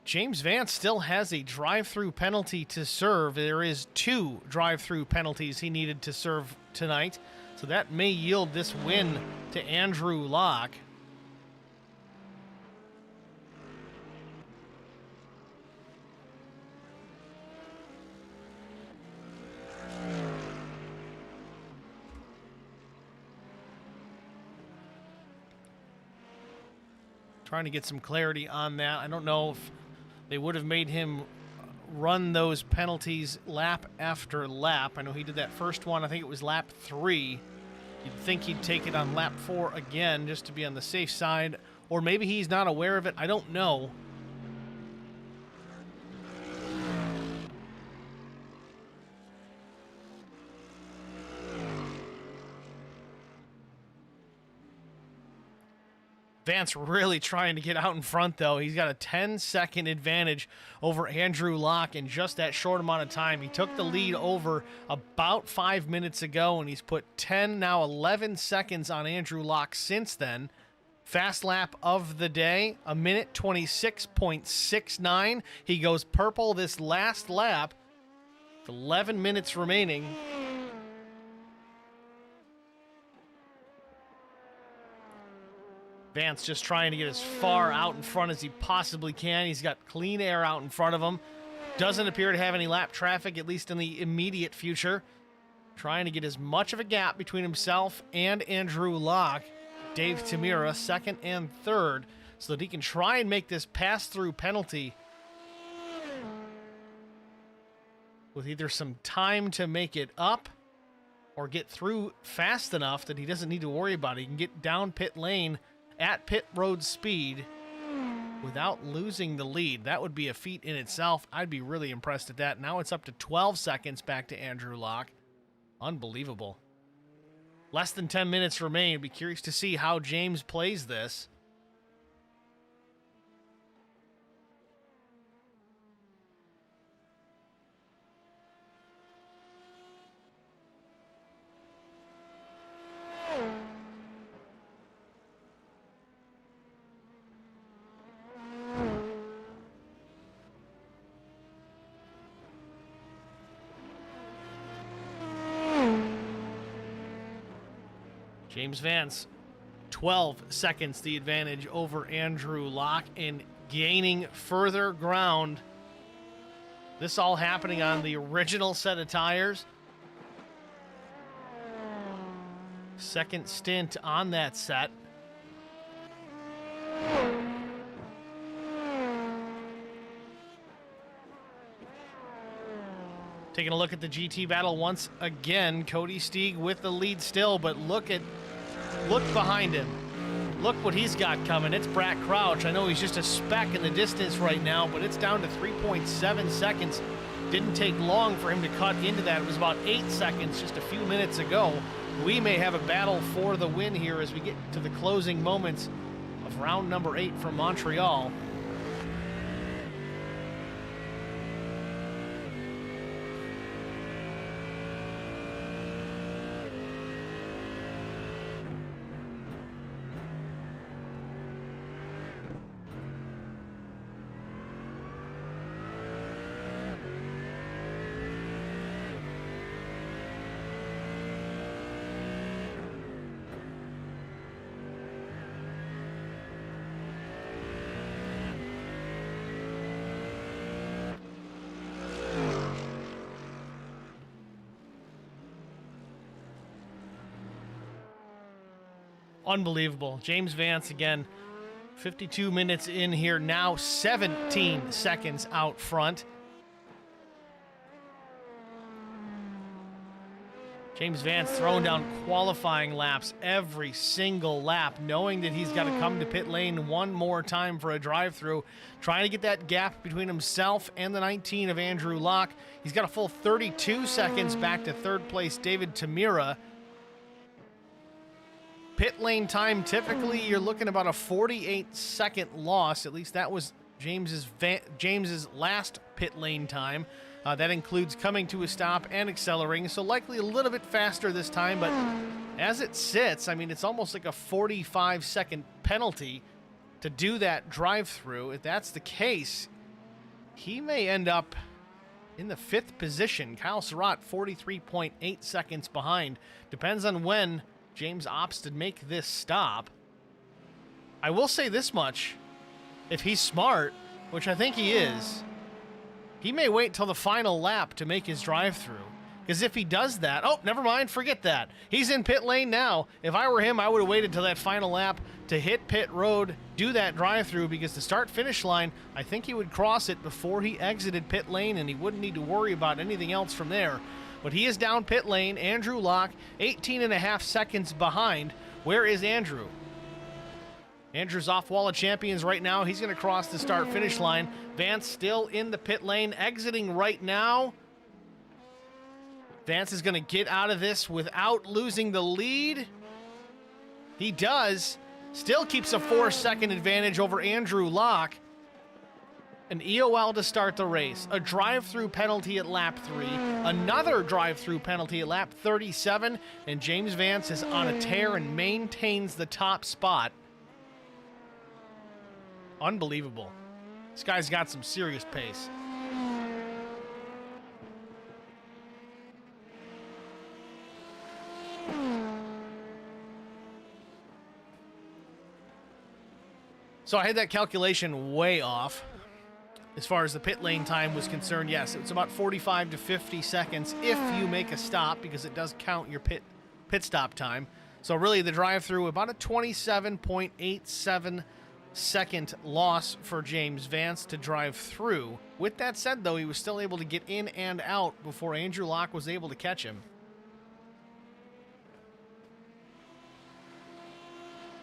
James Vance still has a drive-through penalty to serve. There is 2 drive-through penalties he needed to serve tonight, so that may yield this win to Andrew Locke. trying to get some clarity on that. I don't know if they would have made him run those penalties lap after lap. I know he did that first one. I think it was lap 3. You'd think he'd take it on lap 4 again just to be on the safe side. Or maybe he's not aware of it. I don't know. Vance really trying to get out in front, though. He's got a 10-second advantage over Andrew Locke in just that short amount of time. He took the lead over about 5 minutes ago, and he's put 10, now 11 seconds on Andrew Locke since then. Fast lap of the day, 1:26.69. He goes purple this last lap with 11 minutes remaining. Vance just trying to get as far out in front as he possibly can. He's got clean air out in front of him. Doesn't appear to have any lap traffic, at least in the immediate future. Trying to get as much of a gap between himself and Andrew Locke. Dave Tamira, second and third, so that he can try and make this pass-through penalty with either some time to make it up or get through fast enough that he doesn't need to worry about it. He can get down pit lane at pit road speed without losing the lead. That would be a feat in itself. I'd be really impressed at that. Now it's up to 12 seconds back to Andrew Locke. Unbelievable. Less than 10 minutes remain. Be curious to see how James plays this. James Vance, 12 seconds the advantage over Andrew Locke and gaining further ground. This all happening on the original set of tires. Second stint on that set. Taking a look at the GT battle once again. Cody Steeg with the lead still, but look behind him. Look what he's got coming. It's Brad Crouch. I know he's just a speck in the distance right now, but it's down to 3.7 seconds. Didn't take long for him to cut into that. It was about 8 seconds just a few minutes ago. We may have a battle for the win here as we get to the closing moments of round number 8 from Montreal. Unbelievable. James Vance again, 52 minutes in here now, 17 seconds out front. James Vance throwing down qualifying laps every single lap, knowing that he's got to come to pit lane one more time for a drive-through, trying to get that gap between himself and the 19 of Andrew Locke. He's got a full 32 seconds back to third place David Tamira. Pit lane time, typically you're looking about a 48-second loss. At least that was James's last pit lane time. That includes coming to a stop and accelerating, so likely a little bit faster this time, but as it sits, I mean, it's almost like a 45-second penalty to do that drive-through. If that's the case, he may end up in the 5th position. Kyle Surratt, 43.8 seconds behind. Depends on when James opts to make this stop. I will say this much. If he's smart, which I think he is, he may wait till the final lap to make his drive-through. Because if he does that, oh, never mind, forget that. He's in pit lane now. If I were him, I would have waited till that final lap to hit pit road, do that drive-through, because the start-finish line, I think he would cross it before he exited pit lane, and he wouldn't need to worry about anything else from there. But he is down pit lane. Andrew Locke, 18.5 seconds behind. Where is Andrew? Andrew's off Wall of Champions right now. He's going to cross the start-finish line. Vance still in the pit lane, exiting right now. Vance is going to get out of this without losing the lead. He does. Still keeps a 4-second advantage over Andrew Locke. An EOL to start the race. A drive-through penalty at lap 3. Another drive-through penalty at lap 37. And James Vance is on a tear and maintains the top spot. Unbelievable. This guy's got some serious pace. So I had that calculation way off. As far as the pit lane time was concerned, yes, it's about 45 to 50 seconds if you make a stop, because it does count your pit stop time. So really the drive-through, about a 27.87 second loss for James Vance to drive through. With that said, though, he was still able to get in and out before Andrew Locke was able to catch him.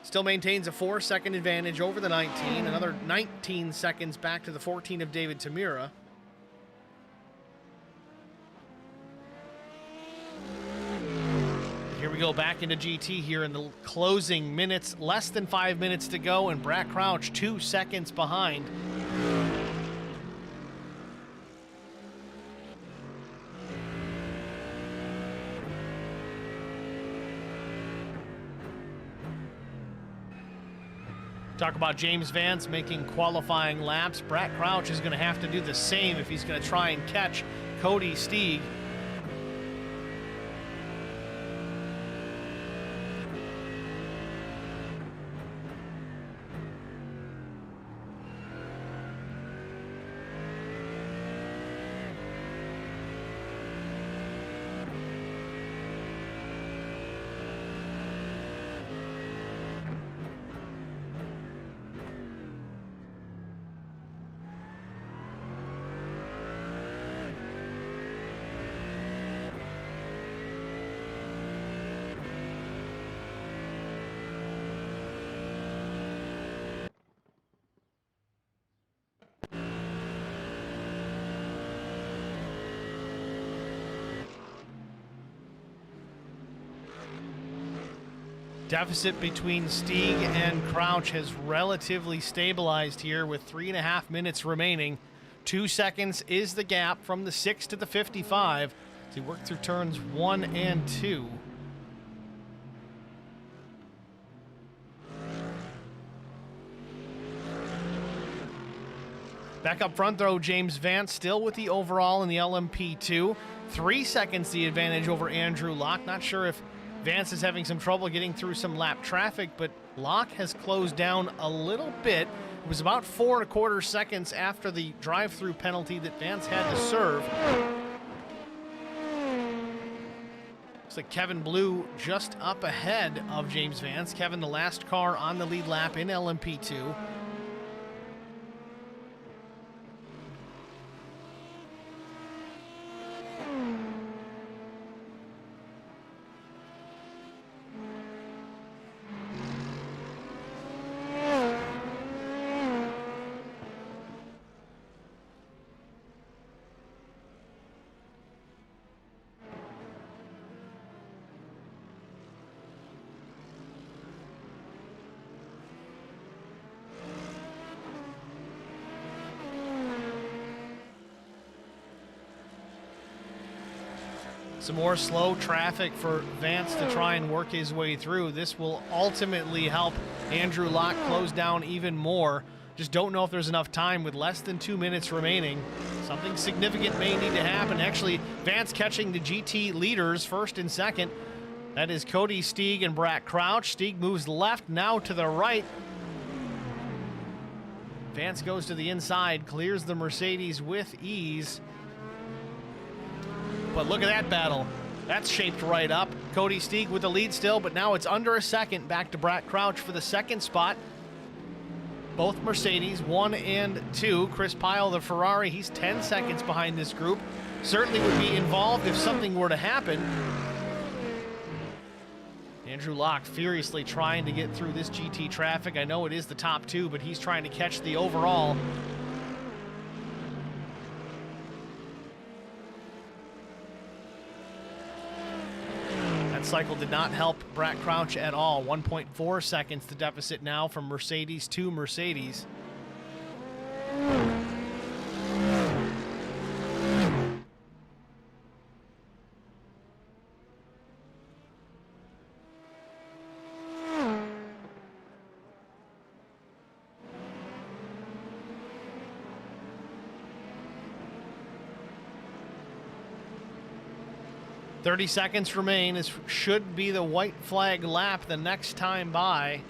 Still maintains a 4-second advantage over the 19. Another 19 seconds back to the 14 of David Tamira. Here we go back into GT here in the closing minutes. Less than 5 minutes to go, and Brad Crouch 2 seconds behind. Talk about James Vance making qualifying laps. Brad Crouch is going to have to do the same if he's going to try and catch Cody Stieg. Deficit between Stieg and Crouch has relatively stabilized here with 3.5 minutes remaining. 2 seconds is the gap from the 6 to the 55 as he worked through turns 1 and 2. Back up front, though, James Vance still with the overall in the LMP2. 3 seconds the advantage over Andrew Locke. Not sure if Vance is having some trouble getting through some lap traffic, but Locke has closed down a little bit. It was about 4.25 seconds after the drive-through penalty that Vance had to serve. Looks like Kevin Blue just up ahead of James Vance. Kevin, the last car on the lead lap in LMP2. Some more slow traffic for Vance to try and work his way through. This will ultimately help Andrew Locke close down even more. Just don't know if there's enough time with less than 2 minutes remaining. Something significant may need to happen. Actually, Vance catching the GT leaders first and second. That is Cody Stieg and Brad Crouch. Stieg moves left, now to the right. Vance goes to the inside, clears the Mercedes with ease. But look at that battle. That's shaped right up. Cody Stieg with the lead still, but now it's under a second. Back to Brett Crouch for the second spot. Both Mercedes, 1 and 2. Chris Pyle, the Ferrari, he's 10 seconds behind this group. Certainly would be involved if something were to happen. Andrew Locke furiously trying to get through this GT traffic. I know it is the top two, but he's trying to catch the overall. That cycle did not help Brett Crouch at all. 1.4 seconds the deficit now from Mercedes to Mercedes. .30 seconds remain. This should be the white flag lap the next time by.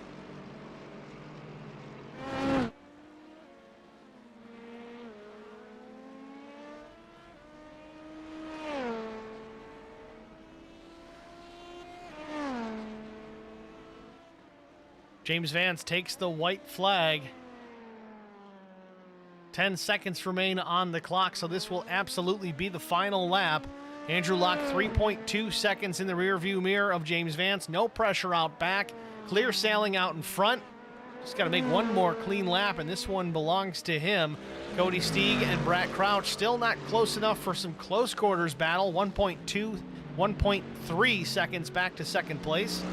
James Vance takes the white flag. 10 seconds remain on the clock, so this will absolutely be the final lap. Andrew Locke 3.2 seconds in the rearview mirror of James Vance. No pressure out back. Clear sailing out in front. Just got to make one more clean lap, and this one belongs to him. Cody Stieg and Brett Crouch still not close enough for some close quarters battle. 1.2, 1.3 seconds back to second place.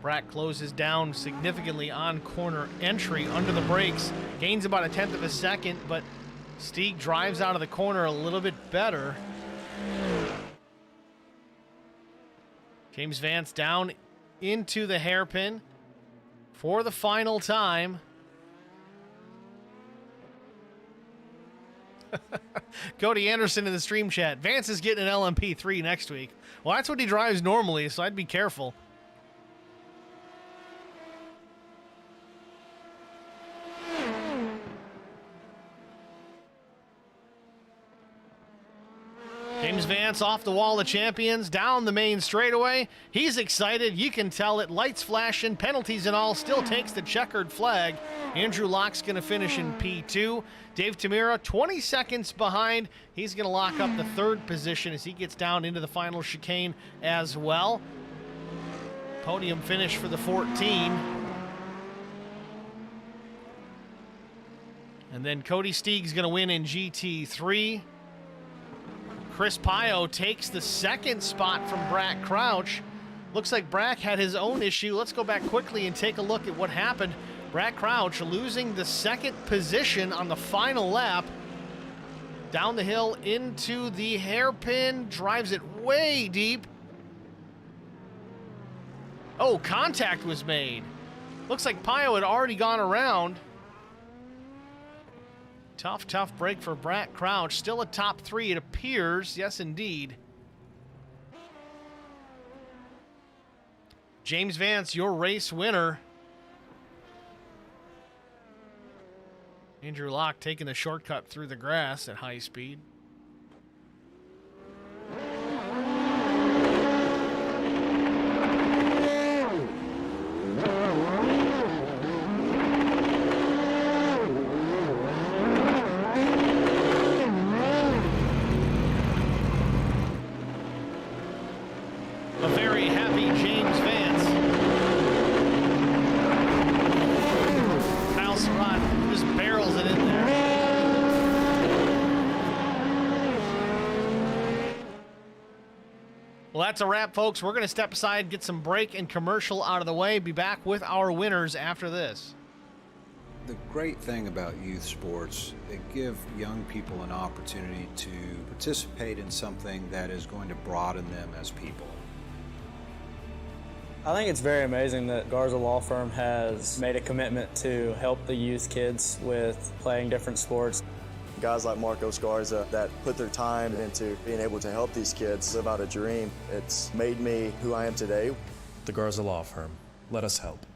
Brett closes down significantly on corner entry under the brakes. Gains about 1/10 of a second, but Stieg drives out of the corner a little bit better. James Vance down into the hairpin for the final time. Cody Anderson in the stream chat. Vance is getting an LMP3 next week. Well, that's what he drives normally, so I'd be careful. James Vance off the wall of champions, down the main straightaway. He's excited. You can tell it. Lights flashing, penalties and all. Still takes the checkered flag. Andrew Locke's going to finish in P2. Dave Tamira, 20 seconds behind. He's going to lock up the third position as he gets down into the final chicane as well. Podium finish for the 14. And then Cody Stieg's going to win in GT3. Chris Pyle takes the second spot from Brett Crouch. Looks like Brett had his own issue. Let's go back quickly and take a look at what happened. Brett Crouch losing the second position on the final lap. Down the hill into the hairpin, drives it way deep. Oh, contact was made. Looks like Pyle had already gone around. Tough break for Brett Crouch. Still a top three, it appears. Yes, indeed. James Vance, your race winner. Andrew Locke taking the shortcut through the grass at high speed. Well, that's a wrap, folks. We're going to step aside, get some break and commercial out of the way. Be back with our winners after this. The great thing about youth sports, they give young people an opportunity to participate in something that is going to broaden them as people. I think it's very amazing that Garza Law Firm has made a commitment to help the youth kids with playing different sports. Guys like Marcos Garza that put their time into being able to help these kids live out a dream. It's made me who I am today. The Garza Law Firm. Let us help.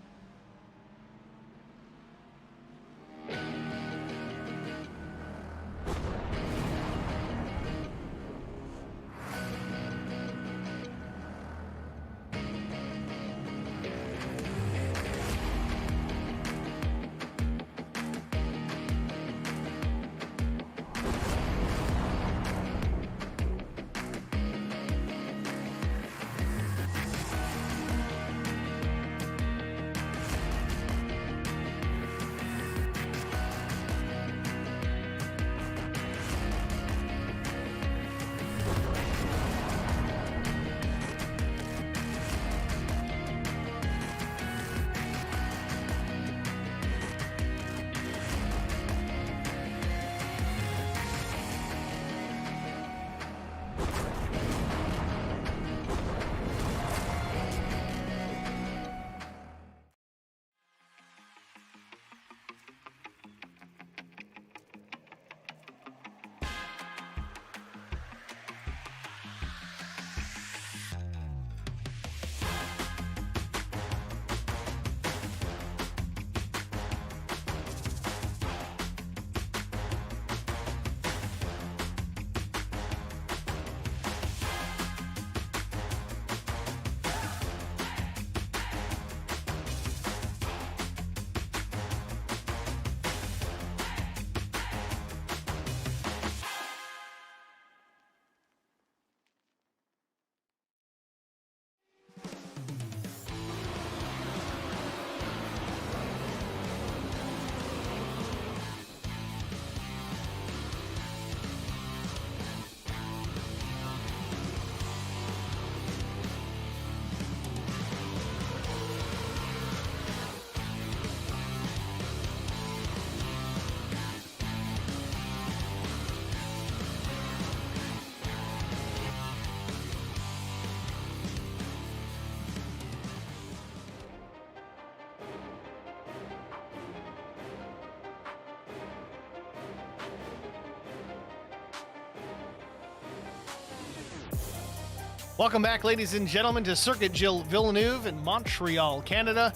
Welcome back, ladies and gentlemen, to Circuit Gilles Villeneuve in Montreal, Canada.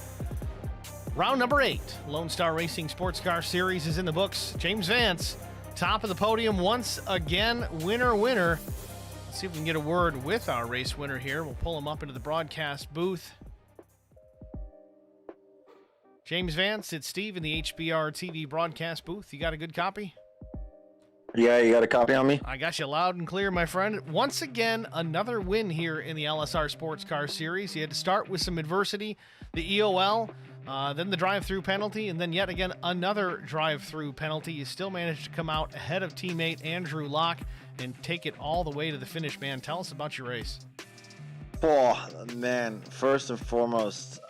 Round number 8, Lone Star Racing Sports Car Series is in the books. James Vance, top of the podium once again, winner. Let's see if we can get a word with our race winner here. We'll pull him up into the broadcast booth. James Vance, it's Steve in the HBR TV broadcast booth. You got a good copy? Yeah, you got a copy on me? I got you loud and clear, my friend. Once again, another win here in the LSR Sports Car Series. You had to start with some adversity, the EOL, then the drive-through penalty, and then yet again another drive-through penalty. You still managed to come out ahead of teammate Andrew Locke and take it all the way to the finish, man. Tell us about your race. Oh, man, first and foremost,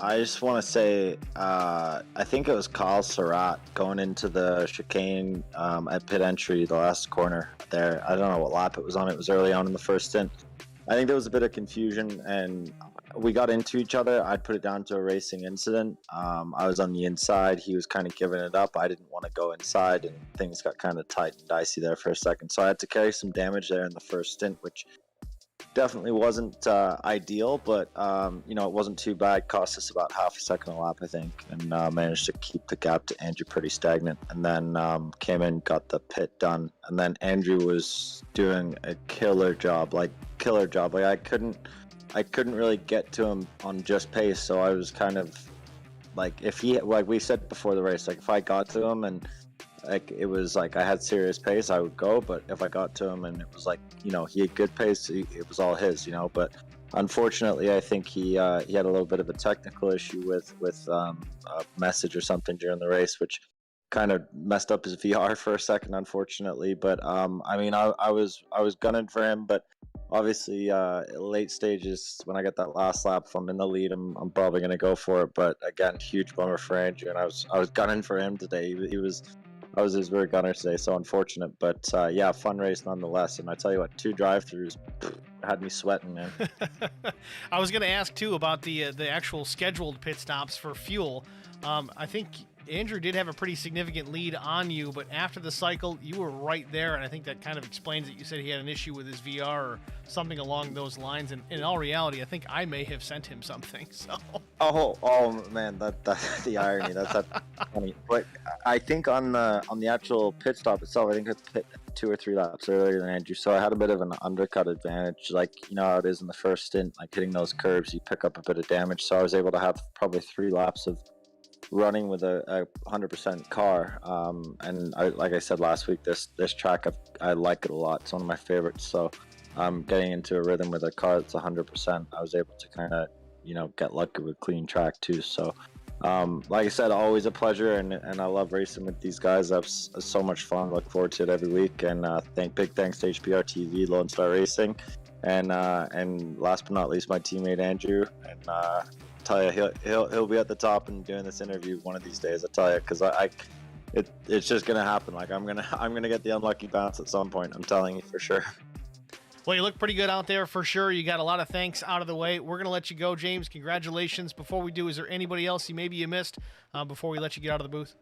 I just want to say, I think it was Kyle Surratt going into the chicane at pit entry, the last corner there. I don't know what lap it was on. It was early on in the first stint. I think there was a bit of confusion, and we got into each other. I'd put it down to a racing incident. I was on the inside. He was kind of giving it up. I didn't want to go inside, and things got kind of tight and dicey there for a second. So I had to carry some damage there in the first stint, which definitely wasn't ideal, but you know, it wasn't too bad. Cost us about half a second a lap, I think, and managed to keep the gap to Andrew pretty stagnant. And then came in, got the pit done, and then Andrew was doing a killer job. Like I couldn't really get to him on just pace, so I was kind of like, if he, like we said before the race, like if I got to him and like it was like I had serious pace, I would go. But if I got to him and it was like, you know, he had good pace, it was all his, you know. But unfortunately, I think he had a little bit of a technical issue with a message or something during the race, which kind of messed up his VR for a second, unfortunately. But I mean, I was gunning for him, but obviously late stages when I get that last lap, if I'm in the lead, I'm probably gonna go for it. But again, huge bummer for Andrew, and I was gunning for him today. I was his rear gunner today, so unfortunate. But yeah, fun race nonetheless. And I tell you what, 2 drive-throughs had me sweating, man. I was going to ask too about the actual scheduled pit stops for fuel. I think Andrew did have a pretty significant lead on you, but after the cycle, you were right there, and I think that kind of explains it. You said he had an issue with his VR or something along those lines, and in all reality, I think I may have sent him something. So. Oh man, that's the irony. That's funny. But I think on the actual pit stop itself, I think it's pit 2 or 3 laps earlier than Andrew, so I had a bit of an undercut advantage. Like, you know how it is in the first stint, like hitting those curves, you pick up a bit of damage. So I was able to have probably 3 laps of running with a 100% car. And like I said last week, this track, I like it a lot. It's one of my favorites. So getting into a rhythm with a car that's 100%, I was able to kind of, you know, get lucky with clean track too. So like I said, always a pleasure, and I love racing with these guys. That's so much fun. Look forward to it every week. And big thanks to HBR TV, Lone Star Racing, and last but not least, my teammate Andrew. And tell you, he'll be at the top and doing this interview one of these days. I tell you, because it's just gonna happen. Like I'm gonna get the unlucky bounce at some point. I'm telling you for sure. Well, you look pretty good out there for sure. You got a lot of thanks out of the way. We're going to let you go, James. Congratulations. Before we do, is there anybody else you missed before we let you get out of the booth?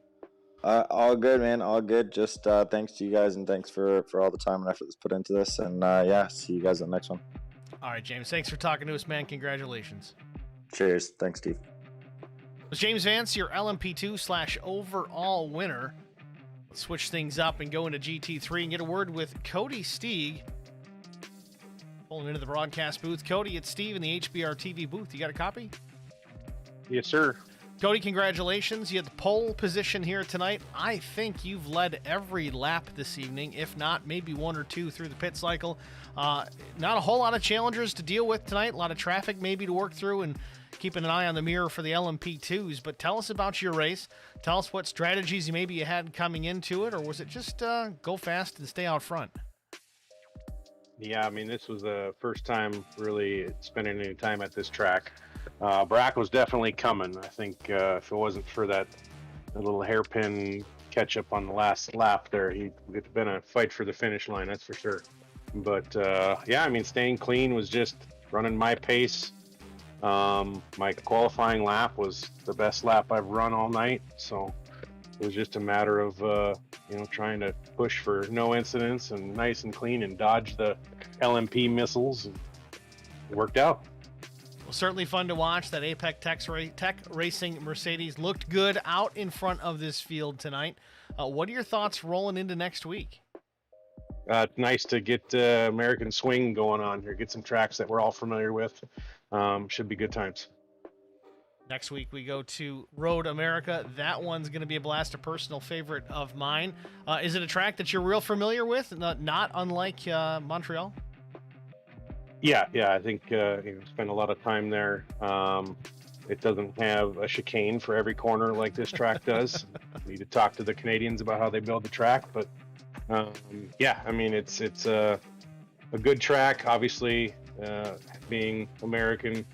All good, man. All good. Just thanks to you guys, and thanks for all the time and effort that's put into this. And see you guys at the next one. All right, James. Thanks for talking to us, man. Congratulations. Cheers. Thanks, Steve. It was James Vance, your LMP2/overall winner. Let's switch things up and go into GT3 and get a word with Cody Steeg. Pulling into the broadcast booth. Cody, it's Steve in the HBR TV booth. You got a copy? Yes, sir. Cody, congratulations. You had the pole position here tonight. I think you've led every lap this evening, if not maybe 1 or 2 through the pit cycle. Not a whole lot of challengers to deal with tonight. A lot of traffic maybe to work through, and keeping an eye on the mirror for the LMP2s. But tell us about your race. Tell us what strategies maybe you had coming into it, or was it just go fast and stay out front? Yeah, I mean, this was the first time really spending any time at this track. Brack was definitely coming. I think if it wasn't for that little hairpin catch up on the last lap there, it'd been a fight for the finish line, that's for sure. But yeah, I mean, staying clean was just running my pace. My qualifying lap was the best lap I've run all night, so it was just a matter of trying to push for no incidents and nice and clean and dodge the LMP missiles. And it worked out. Well, certainly fun to watch. That Apex Tech Racing Mercedes looked good out in front of this field tonight. What are your thoughts rolling into next week? Nice to get American swing going on here. Get some tracks that we're all familiar with. Should be good times. Next week we go to Road America. That one's going to be a blast, a personal favorite of mine. Is it a track that you're real familiar with, not unlike Montreal? Yeah, I think spend a lot of time there. It doesn't have a chicane for every corner like this track does. We need to talk to the Canadians about how they build the track, but yeah, I mean it's a good track. Obviously, being American.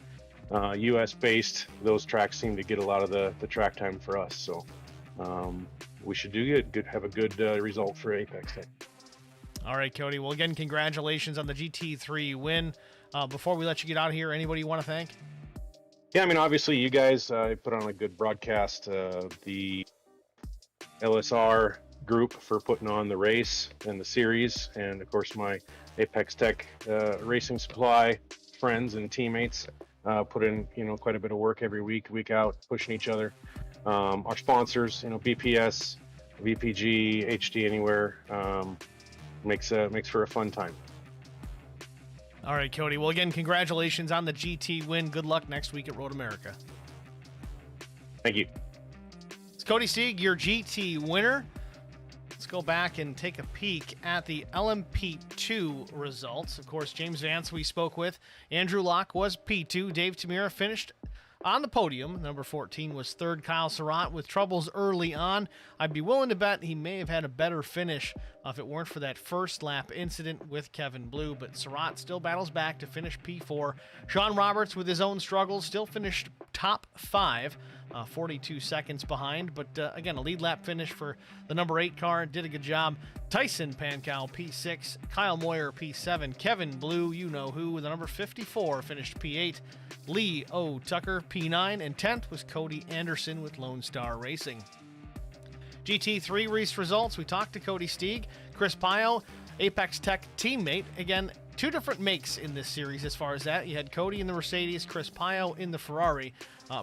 U.S. based, those tracks seem to get a lot of the track time for us, so we should do good, have a good result for Apex Tech. All right, Cody. Well, again, congratulations on the GT3 win. Before we let you get out of here, anybody you want to thank? Yeah, I mean, obviously you guys put on a good broadcast. The LSR group for putting on the race and the series, and of course my Apex Tech Racing Supply friends and teammates. Put in quite a bit of work every week out, pushing each other. Our sponsors, BPS, VPG, HD Anywhere, makes for a fun time. All right, Cody. Well, again, congratulations on the GT win. Good luck next week at Road America. Thank you. It's Cody Steeg, your GT winner. Let's go back and take a peek at the LMP2 results. Of course, James Vance we spoke with. Andrew Locke was P2. Dave Tamira finished on the podium. Number 14 was third. Kyle Surratt with troubles early on. I'd be willing to bet he may have had a better finish if it weren't for that first lap incident with Kevin Blue, but Surratt still battles back to finish P4. Sean Roberts with his own struggles still finished top 5. 42 seconds behind, but again, a lead lap finish for the number 8 car. Did a good job. Tyson Pankow, P6. Kyle Moyer, P7. Kevin Blue, you know who, with the number 54, finished P8. Lee O. Tucker, P9. And 10th was Cody Anderson with Lone Star Racing. GT3 race results. We talked to Cody Steeg, Chris Pio, Apex Tech teammate. Again, two different makes in this series as far as that. You had Cody in the Mercedes, Chris Pio in the Ferrari.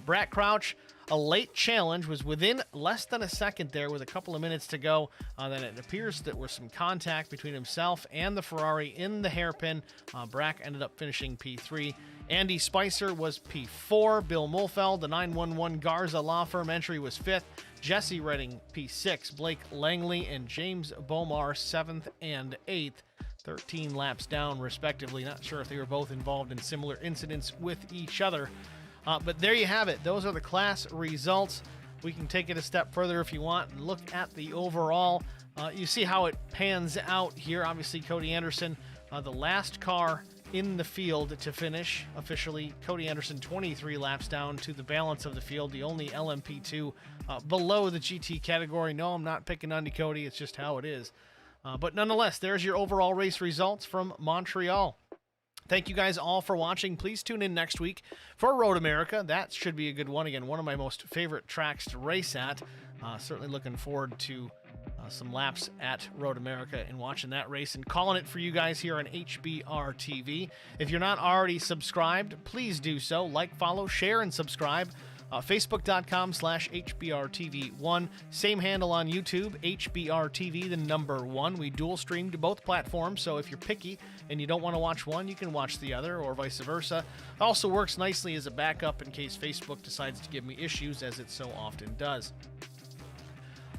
Brett Crouch, a late challenge, was within less than a second there with a couple of minutes to go. Then it appears that there was some contact between himself and the Ferrari in the hairpin. Brack ended up finishing P3. Andy Spicer was P4. Bill Mulfeld, the 911 Garza Law Firm entry, was 5th. Jesse Redding, P6. Blake Langley and James Bomar, 7th and 8th. 13 laps down, respectively. Not sure if they were both involved in similar incidents with each other. But there you have it. Those are the class results. We can take it a step further if you want and look at the overall. You see how it pans out here. Obviously, Cody Anderson, the last car in the field to finish. Officially, Cody Anderson 23 laps down to the balance of the field, the only LMP2 below the GT category. No, I'm not picking on you, Cody. It's just how it is. But nonetheless, there's your overall race results from Montreal. Thank you guys all for watching. Please tune in next week for Road America. That should be a good one. Again, one of my most favorite tracks to race at. Certainly looking forward to some laps at Road America and watching that race and calling it for you guys here on HBR TV. If you're not already subscribed, please do so. Like, follow, share, and subscribe. Facebook.com/HBRTV1. Same handle on YouTube, HBRTV, the number 1. We dual stream to both platforms, so if you're picky and you don't want to watch one, you can watch the other, or vice versa. It also works nicely as a backup in case Facebook decides to give me issues, as it so often does.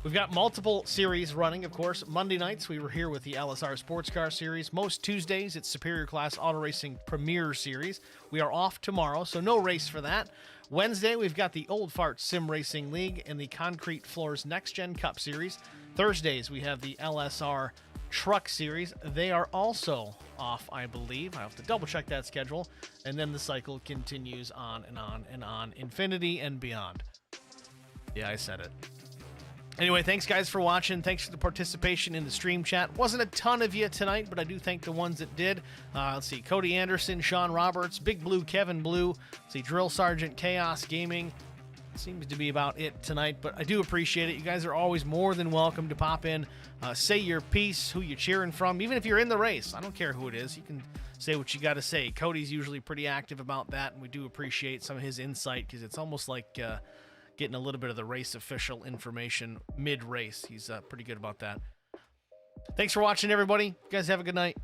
We've got multiple series running, of course. Monday nights, we were here with the LSR Sportscar Series. Most Tuesdays, it's Superior Class Auto Racing Premier Series. We are off tomorrow, so no race for that. Wednesday, we've got the Old Fart Sim Racing League and the Concrete Floors Next Gen Cup Series. Thursdays, we have the LSR Truck Series. They are also off, I believe. I have to double check that schedule. And then the cycle continues on and on and on. Infinity and beyond. Yeah, I said it. Anyway, thanks guys for watching. Thanks for the participation in the stream chat. Wasn't a ton of you tonight, but I do thank the ones that did. Let's see, Cody Anderson, Sean Roberts, Big Blue, Kevin Blue. Let's see, Drill Sergeant, Chaos Gaming. Seems to be about it tonight, but I do appreciate it. You guys are always more than welcome to pop in, say your piece, who you're cheering from, even if you're in the race. I don't care who it is. You can say what you got to say. Cody's usually pretty active about that, and we do appreciate some of his insight, because it's almost like getting a little bit of the race official information mid-race. He's pretty good about that. Thanks for watching, everybody. You guys have a good night.